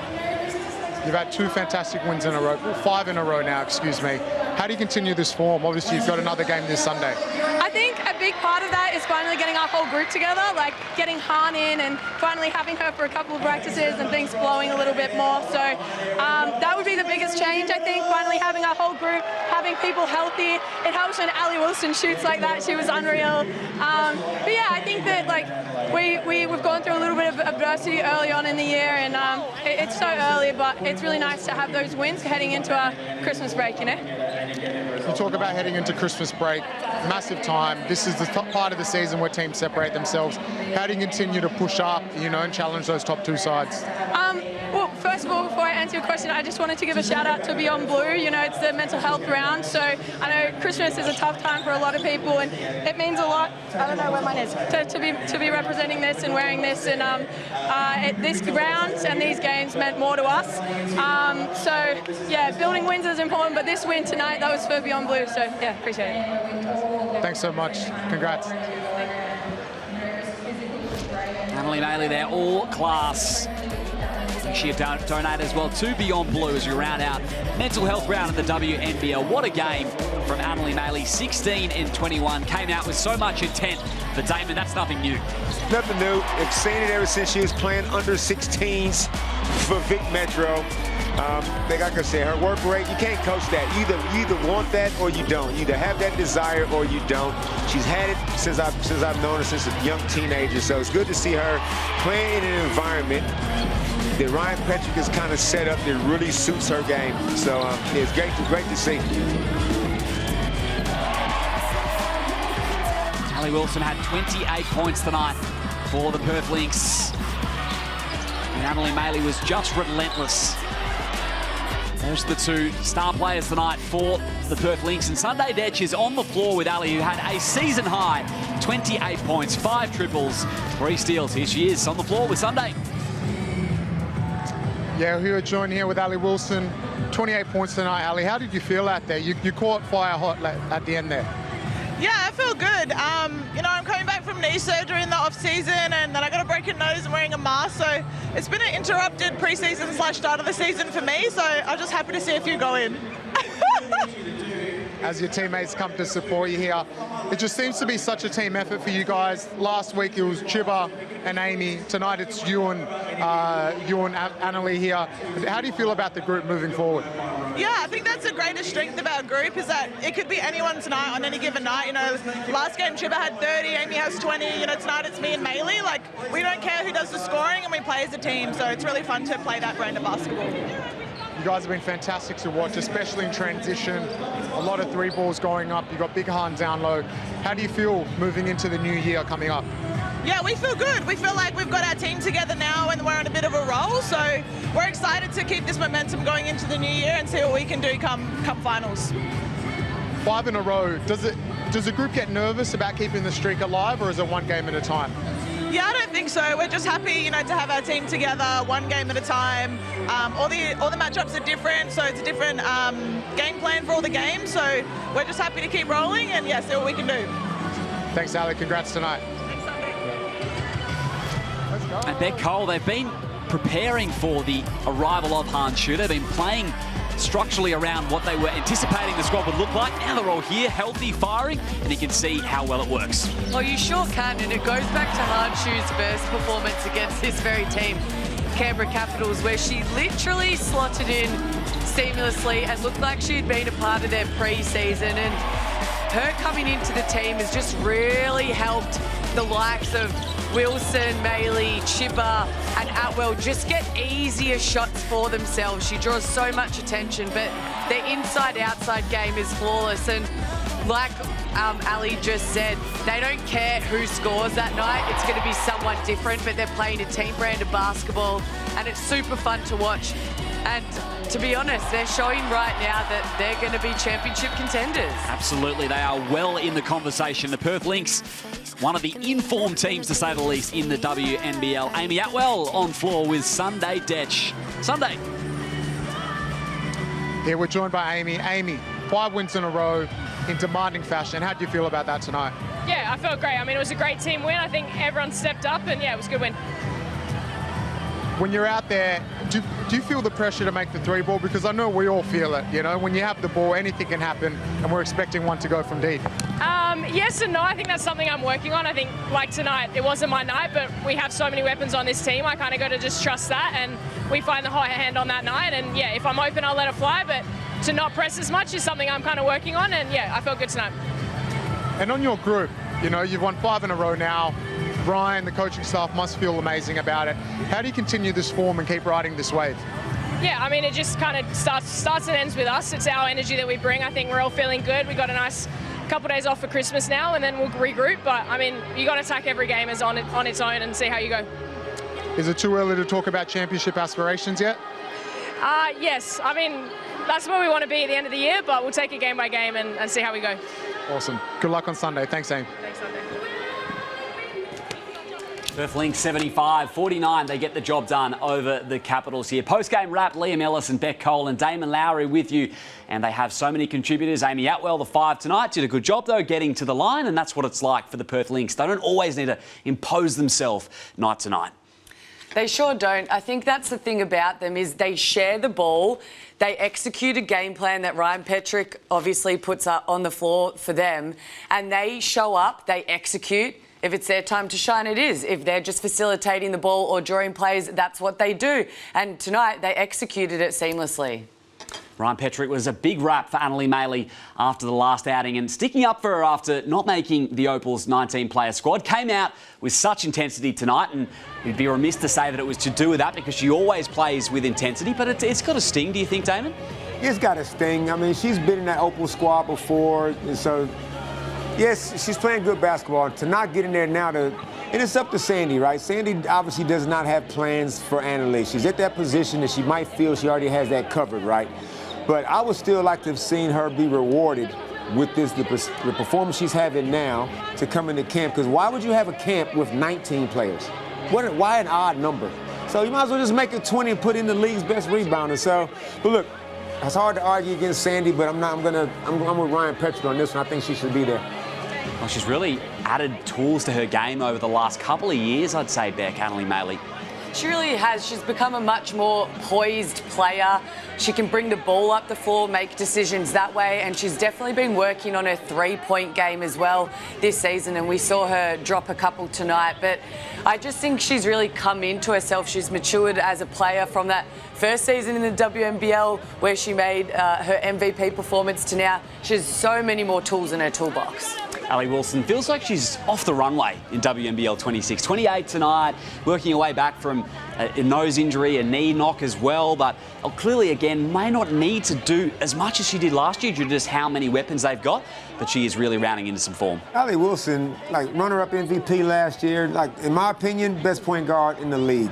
You've had 2 fantastic wins in a row, 5 in a row now, excuse me. How do you continue this form? Obviously, you've got another game this Sunday. I think a big part of that is finally getting our whole group together, like getting Han in and finally having her for a couple of practices and things flowing a little bit more. So that would be the biggest change, I think, finally having our whole group, having people healthy. It helps when Ali Wilson shoots like that. She was unreal. But yeah, I think that like we've gone through a little bit of adversity early on in the year, and it's so early, but it's really nice to have those wins heading into our Christmas break, you know? You talk about heading into Christmas break, massive time. This is the top part of the season where teams separate themselves. How do you continue to push up, and challenge those top 2 sides? Well, first of all, before I answer your question, I just wanted to give a shout out to Beyond Blue. It's the mental health round, so I know Christmas is a tough time for a lot of people, and it means a lot. I don't know where mine is to be representing this and wearing this, and this round and these games meant more to us. So yeah, building wins is important, but this win tonight, that was for Beyond Blue. So yeah, appreciate it. Thanks so much. Congrats. Annalie Maley there, all class. She a donator as well to Beyond Blue as we round out mental health round at the WNBL. What a game from Annalise Maley, 16 and 21. Came out with so much intent. But Damon, that's nothing new. Nothing new. I've seen it ever since she was playing under 16s for Vic Metro. Like I say, her work rate, you can't coach that. You either want that or you don't. You either have that desire or you don't. She's had it since I've known her since a young teenager. So it's good to see her playing in an environment that Ryan Petrick has kind of set up that really suits her game. So it's great to see. Ali Wilson had 28 points tonight for the Perth Lynx. And Annalise Maley was just relentless. There's the two star players tonight for the Perth Lynx. And Sunday Detch is on the floor with Ali, who had a season high 28 points, 5 triples, 3 steals. Here she is on the floor with Sunday. Yeah, we were joined here with Ali Wilson. 28 points tonight, Ali. How did you feel out there? You caught fire hot at the end there. Yeah, I feel good. You know, I'm coming back from knee surgery in the off-season, and then I got a broken nose and wearing a mask, so it's been an interrupted pre-season / start of the season for me, so I'm just happy to see a few go in. As your teammates come to support you here, it just seems to be such a team effort for you guys. Last week it was Chibba and Amy. Tonight it's you and Annalise here. How do you feel about the group moving forward? Yeah, I think that's the greatest strength of our group, is that it could be anyone tonight on any given night. You know, last game Chibba had 30, Amy has 20. You know, tonight it's me and Maley. Like, we don't care who does the scoring, and we play as a team. So it's really fun to play that brand of basketball. You guys have been fantastic to watch, especially in transition. A lot of 3 balls going up. You've got Big Han down low. How do you feel moving into the new year coming up? Yeah, we feel good. We feel like we've got our team together now and we're on a bit of a roll. So we're excited to keep this momentum going into the new year and see what we can do come finals. 5 in a row. Does the group get nervous about keeping the streak alive, or is it 1 game at a time? Yeah, I don't think so. We're just happy, you know, to have our team together, 1 game at a time. All the matchups are different, so it's a different game plan for all the games. So we're just happy to keep rolling and, yeah, see what we can do. Thanks, Ali. Congrats tonight. Thanks, Sunday. And Beck Cole, they've been preparing for the arrival of Han Shu. They've been playing structurally around what they were anticipating the squad would look like. Now they're all here, healthy, firing, and you can see how well it works. Well, you sure can, and it goes back to Han Shu's first performance against this very team, Canberra Capitals, where she literally slotted in seamlessly and looked like she'd been a part of their pre-season, and her coming into the team has just really helped the likes of Wilson, Maley, Chibba and Atwell just get easier shots for themselves. She draws so much attention, but their inside-outside game is flawless. And like Ali just said, they don't care who scores that night. It's going to be someone different, but they're playing a team brand of basketball, and it's super fun to watch. And to be honest, they're showing right now that they're going to be championship contenders. Absolutely, they are well in the conversation. The Perth Lynx, one of the informed teams, to say the least, in the WNBL. Amy Atwell on floor with Sunday Detch. Sunday. Here we're joined by Amy. Amy, 5 wins in a row in demanding fashion. How do you feel about that tonight? Yeah, I felt great. I mean, it was a great team win. I think everyone stepped up, and yeah, it was a good win. When you're out there, do you feel the pressure to make the 3 ball? Because I know we all feel it, you know, when you have the ball, anything can happen, and we're expecting one to go from deep. Yes and no. I think that's something I'm working on. I think, like tonight, it wasn't my night, but we have so many weapons on this team. I kind of got to just trust that, and we find the higher hand on that night. And yeah, if I'm open, I'll let it fly, but to not press as much is something I'm kind of working on, and yeah, I felt good tonight. And on your group, you know, you've won 5 in a row now. Brian, the coaching staff, must feel amazing about it. How do you continue this form and keep riding this wave? Yeah, I mean, it just kind of starts and ends with us. It's our energy that we bring. I think we're all feeling good. We got a nice couple of days off for Christmas now, and then we'll regroup. But I mean, you got to attack every game as on its own and see how you go. Is it too early to talk about championship aspirations yet? Yes. I mean, that's where we want to be at the end of the year, but we'll take it game by game and see how we go. Awesome. Good luck on Sunday. Thanks, Aim. Thanks, Sunday. Perth Lynx 75-49. They get the job done over the Capitals here. Post-game wrap, Liam Ellis and Beck Cole and Damon Lowry with you. And they have so many contributors. Amy Atwell, the 5 tonight, did a good job, though, getting to the line. And that's what it's like for the Perth Lynx. They don't always need to impose themselves night to night. They sure don't. I think that's the thing about them is they share the ball. They execute a game plan that Ryan Petrick obviously puts up on the floor for them, and they show up, they execute. If it's their time to shine, it is. If they're just facilitating the ball or drawing plays, that's what they do. And tonight, they executed it seamlessly. Ryan Petrick was a big rap for Annalie Maley after the last outing, and sticking up for her after not making the Opal's 19-player squad. Came out with such intensity tonight, and we'd be remiss to say that it was to do with that because she always plays with intensity, but it's got a sting, do you think, Damon? It's got a sting. I mean, she's been in that Opal squad before, and so, yes, she's playing good basketball. To not get in there now, and it's up to Sandy, right? Sandy obviously does not have plans for Analyst. She's at that position that she might feel she already has that covered, right? But I would still like to have seen her be rewarded with the performance she's having now to come into camp. Because why would you have a camp with 19 players? Why an odd number? So you might as well just make it 20 and put in the league's best rebounder. So, but look, it's hard to argue against Sandy, but I'm with Ryan Petrick on this one. I think she should be there. Well, she's really added tools to her game over the last couple of years, I'd say, Beck, Annalie Maley. She really has. She's become a much more poised player. She can bring the ball up the floor, make decisions that way, and she's definitely been working on her three-point game as well this season, and we saw her drop a couple tonight. But I just think she's really come into herself. She's matured as a player from that first season in the WNBL where she made her MVP performance to now. She has so many more tools in her toolbox. Ali Wilson feels like she's off the runway in WNBL26. 28 tonight, working her way back from a nose injury, a knee knock as well, but clearly, again, may not need to do as much as she did last year due to just how many weapons they've got, but she is really rounding into some form. Ali Wilson, like runner-up MVP last year, like in my opinion, best point guard in the league.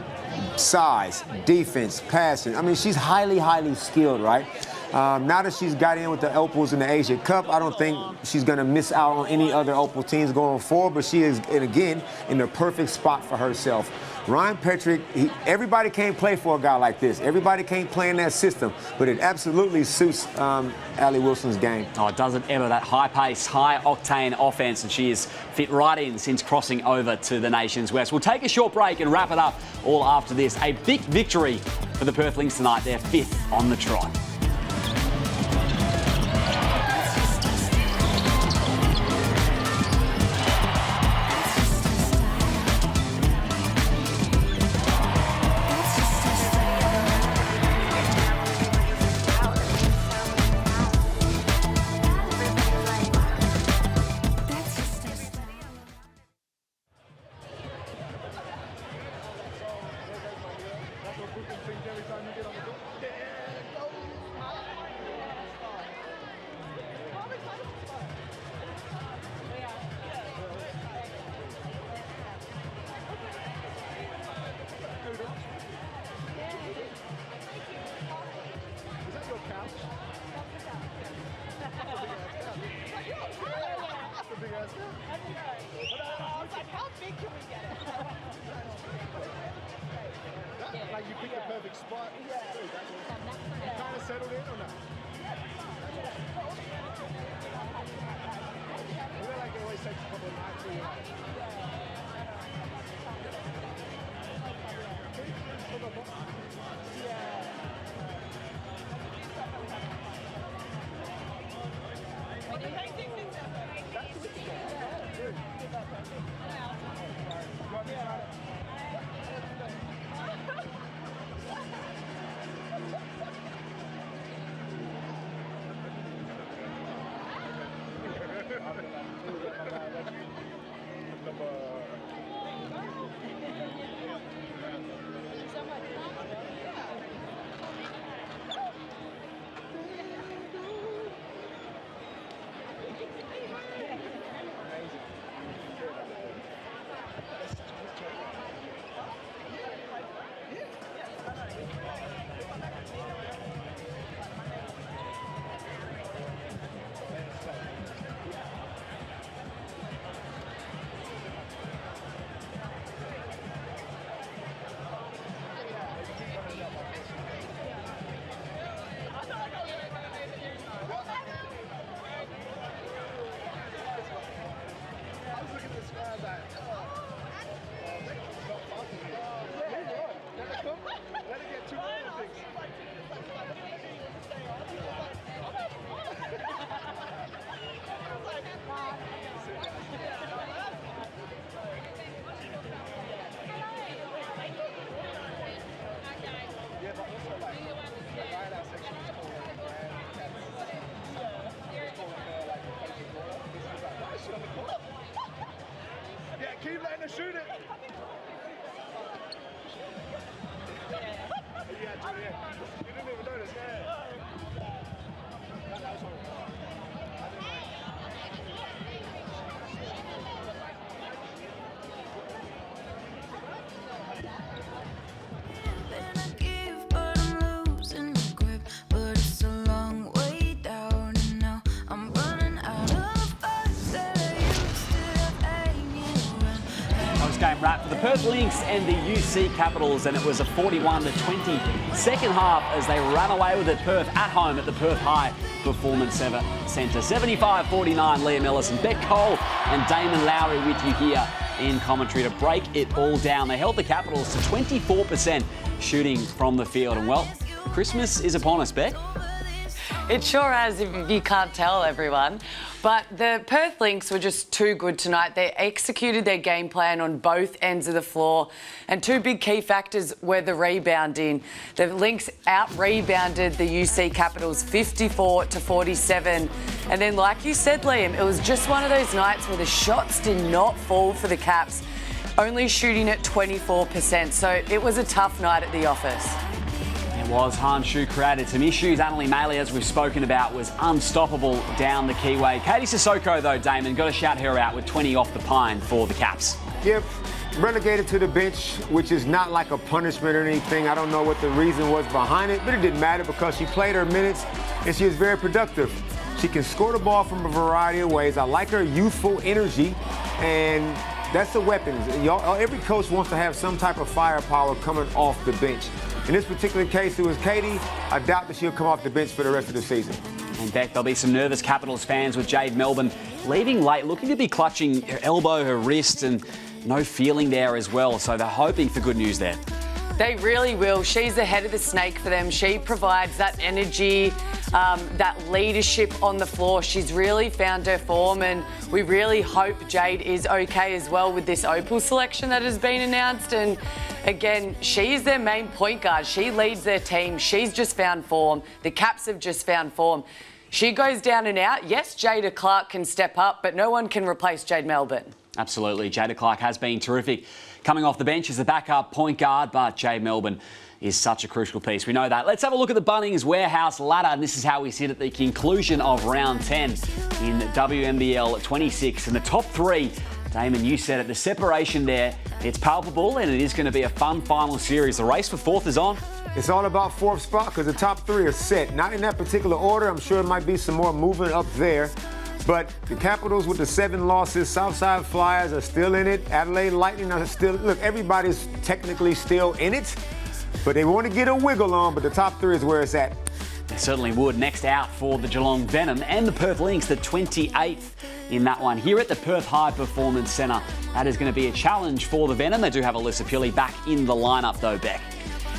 Size, defense, passing. I mean, she's highly, highly skilled, right? Now that she's got in with the Opals in the Asia Cup, I don't think she's going to miss out on any other Opal teams going forward, but she is, and again, in the perfect spot for herself. Ryan Petrick, everybody can't play for a guy like this. Everybody can't play in that system, but it absolutely suits Ali Wilson's game. Oh, it doesn't ever. That high-pace, high-octane offense, and she is fit right in since crossing over to the nation's west. We'll take a short break and wrap it up all after this. A big victory for the Perth Lynx tonight. They're 5th on the trot. Like you pick the perfect spot. You kind of settled in or not? I feel like it always takes a couple of nights to shoot it. You didn't even notice, Game wrap for the Perth Lynx and the UC Capitals, and it was a 41-20 second half as they ran away with it. Perth at home at the Perth High Performance Centre. 75-49, Liam Ellison, Beck Cole and Damon Lowry with you here in commentary to break it all down. They held the Capitals to 24% shooting from the field, and well, Christmas is upon us, Beck. It sure has, if you can't tell, everyone. But the Perth Lynx were just too good tonight. They executed their game plan on both ends of the floor. And two big key factors were the rebounding. The Lynx out-rebounded the UC Capitals 54-47. And then, like you said, Liam, it was just one of those nights where the shots did not fall for the Caps, only shooting at 24%. So it was a tough night at the office. Was Hanshu created some issues. Annalie Maley, as we've spoken about, was unstoppable down the keyway. Katie Sissoko, though, Damon, got to shout her out with 20 off the pine for the Caps. Yep, relegated to the bench, which is not like a punishment or anything. I don't know what the reason was behind it, but it didn't matter because she played her minutes and she was very productive. She can score the ball from a variety of ways. I like her youthful energy, and that's the weapons. Every coach wants to have some type of firepower coming off the bench. In this particular case, it was Katie. I doubt that she'll come off the bench for the rest of the season. And Beck, there'll be some nervous Capitals fans with Jade Melbourne leaving late, looking to be clutching her elbow, her wrist, and no feeling there as well. So they're hoping for good news there. They really will. She's the head of the snake for them. She provides that energy, that leadership on the floor. She's really found her form, and we really hope Jade is okay as well with this Opal selection that has been announced. And again, she's their main point guard. She leads their team. She's just found form. The Caps have just found form. She goes down and out. Yes, Jada Clark can step up, but no one can replace Jade Melbourne. Absolutely. Jada Clark has been terrific coming off the bench as the backup point guard, but Jade Melbourne is such a crucial piece. We know that. Let's have a look at the Bunnings Warehouse ladder, and this is how we sit at the conclusion of round 10 in WNBL26. And the top three, Damon, you said it, the separation there, it's palpable, and it is going to be a fun final series. The race for fourth is on. It's all about fourth spot because the top three are set. Not in that particular order. I'm sure there might be some more movement up there. But the Capitals with the 7 losses, Southside Flyers are still in it. Adelaide Lightning are still, look, everybody's technically still in it. But they want to get a wiggle on, but the top three is where it's at. They certainly would. Next out for the Geelong Venom and the Perth Lynx, the 28th in that one here at the Perth High Performance Centre. That is going to be a challenge for the Venom. They do have Alyssa Pilley back in the lineup though, Beck.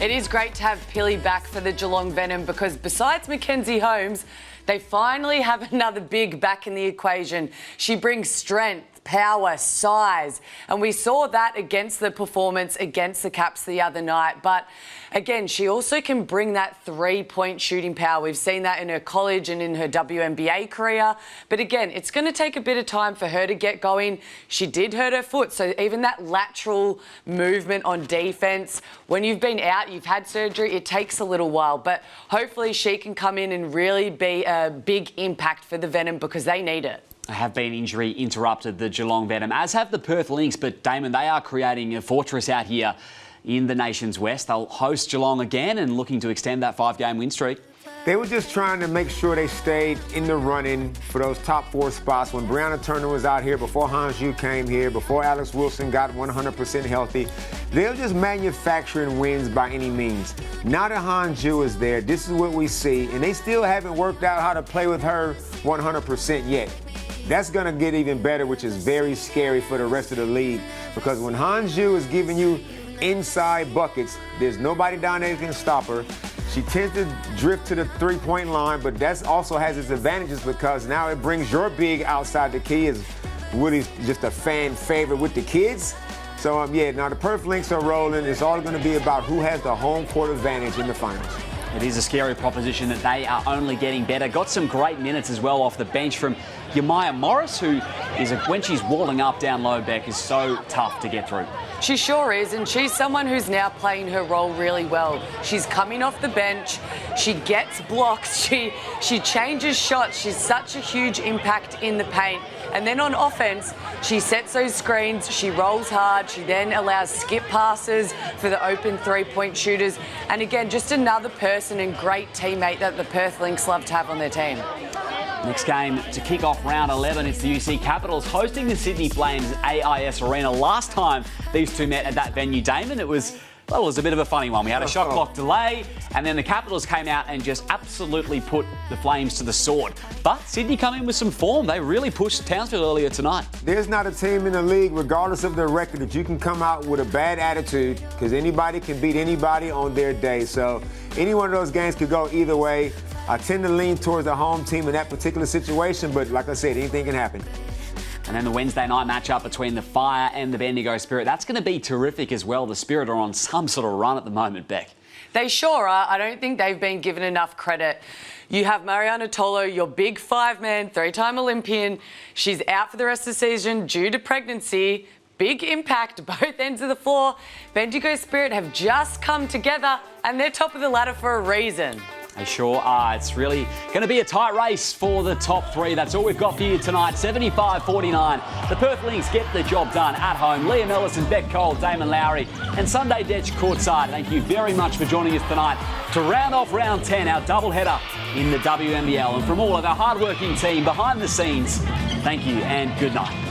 It is great to have Pilley back for the Geelong Venom because besides Mackenzie Holmes, they finally have another big back in the equation. She brings strength, power, size, and we saw that against the performance against the Caps the other night. But again, she also can bring that three-point shooting power. We've seen that in her college and in her WNBA career. But again, it's going to take a bit of time for her to get going. She did hurt her foot, so even that lateral movement on defense, when you've been out, you've had surgery, it takes a little while. But hopefully she can come in and really be a big impact for the Venom because they need it. Have been injury interrupted, the Geelong Venom, as have the Perth Lynx. But Damon, they are creating a fortress out here in the nation's west. They'll host Geelong again and looking to extend that 5-game win streak. They were just trying to make sure they stayed in the running for those top 4 spots. When Brianna Turner was out here, before Hanshu came here, before Alex Wilson got 100% healthy, they're just manufacturing wins by any means. Now that Hanshu is there, this is what we see, and they still haven't worked out how to play with her 100% yet. That's going to get even better, which is very scary for the rest of the league, because when Hanshu is giving you inside buckets, there's nobody down there that can stop her. She tends to drift to the three-point line, but that also has its advantages because now it brings your big outside the key, as Woody's just a fan favorite with the kids. So, yeah, now the Perth Lynx are rolling. It's all going to be about who has the home court advantage in the finals. It is a scary proposition that they are only getting better. Got some great minutes as well off the bench from Yamaya Morris, who is, when she's walling up down low, Beck, is so tough to get through. She sure is, and she's someone who's now playing her role really well. She's coming off the bench, she gets blocks, she changes shots. She's such a huge impact in the paint. And then on offense, she sets those screens, she rolls hard, she then allows skip passes for the open three-point shooters. And again, just another person and great teammate that the Perth Lynx love to have on their team. Next game to kick off round 11, it's the UC Capitals hosting the Sydney Flames AIS Arena. Last time these two met at that venue, Damon, it was a bit of a funny one. We had a shot clock delay, and then the Capitals came out and just absolutely put the Flames to the sword. But Sydney come in with some form. They really pushed Townsville earlier tonight. There's not a team in the league, regardless of their record, that you can come out with a bad attitude, because anybody can beat anybody on their day. So any one of those games could go either way. I tend to lean towards the home team in that particular situation, but like I said, anything can happen. And then the Wednesday night matchup between the Fire and the Bendigo Spirit. That's going to be terrific as well. The Spirit are on some sort of run at the moment, Beck. They sure are. I don't think they've been given enough credit. You have Mariana Tolo, your big five-man, three-time Olympian. She's out for the rest of the season due to pregnancy. Big impact, both ends of the floor. Bendigo Spirit have just come together and they're top of the ladder for a reason. They sure are. It's really going to be a tight race for the top three. That's all we've got for you tonight. 75-49. The Perth Lynx get the job done at home. Liam Ellison, Beck Cole, Damon Lowry and Sunday Detch courtside. Thank you very much for joining us tonight to round off round 10, our doubleheader in the WNBL. And from all of our hardworking team behind the scenes, thank you and good night.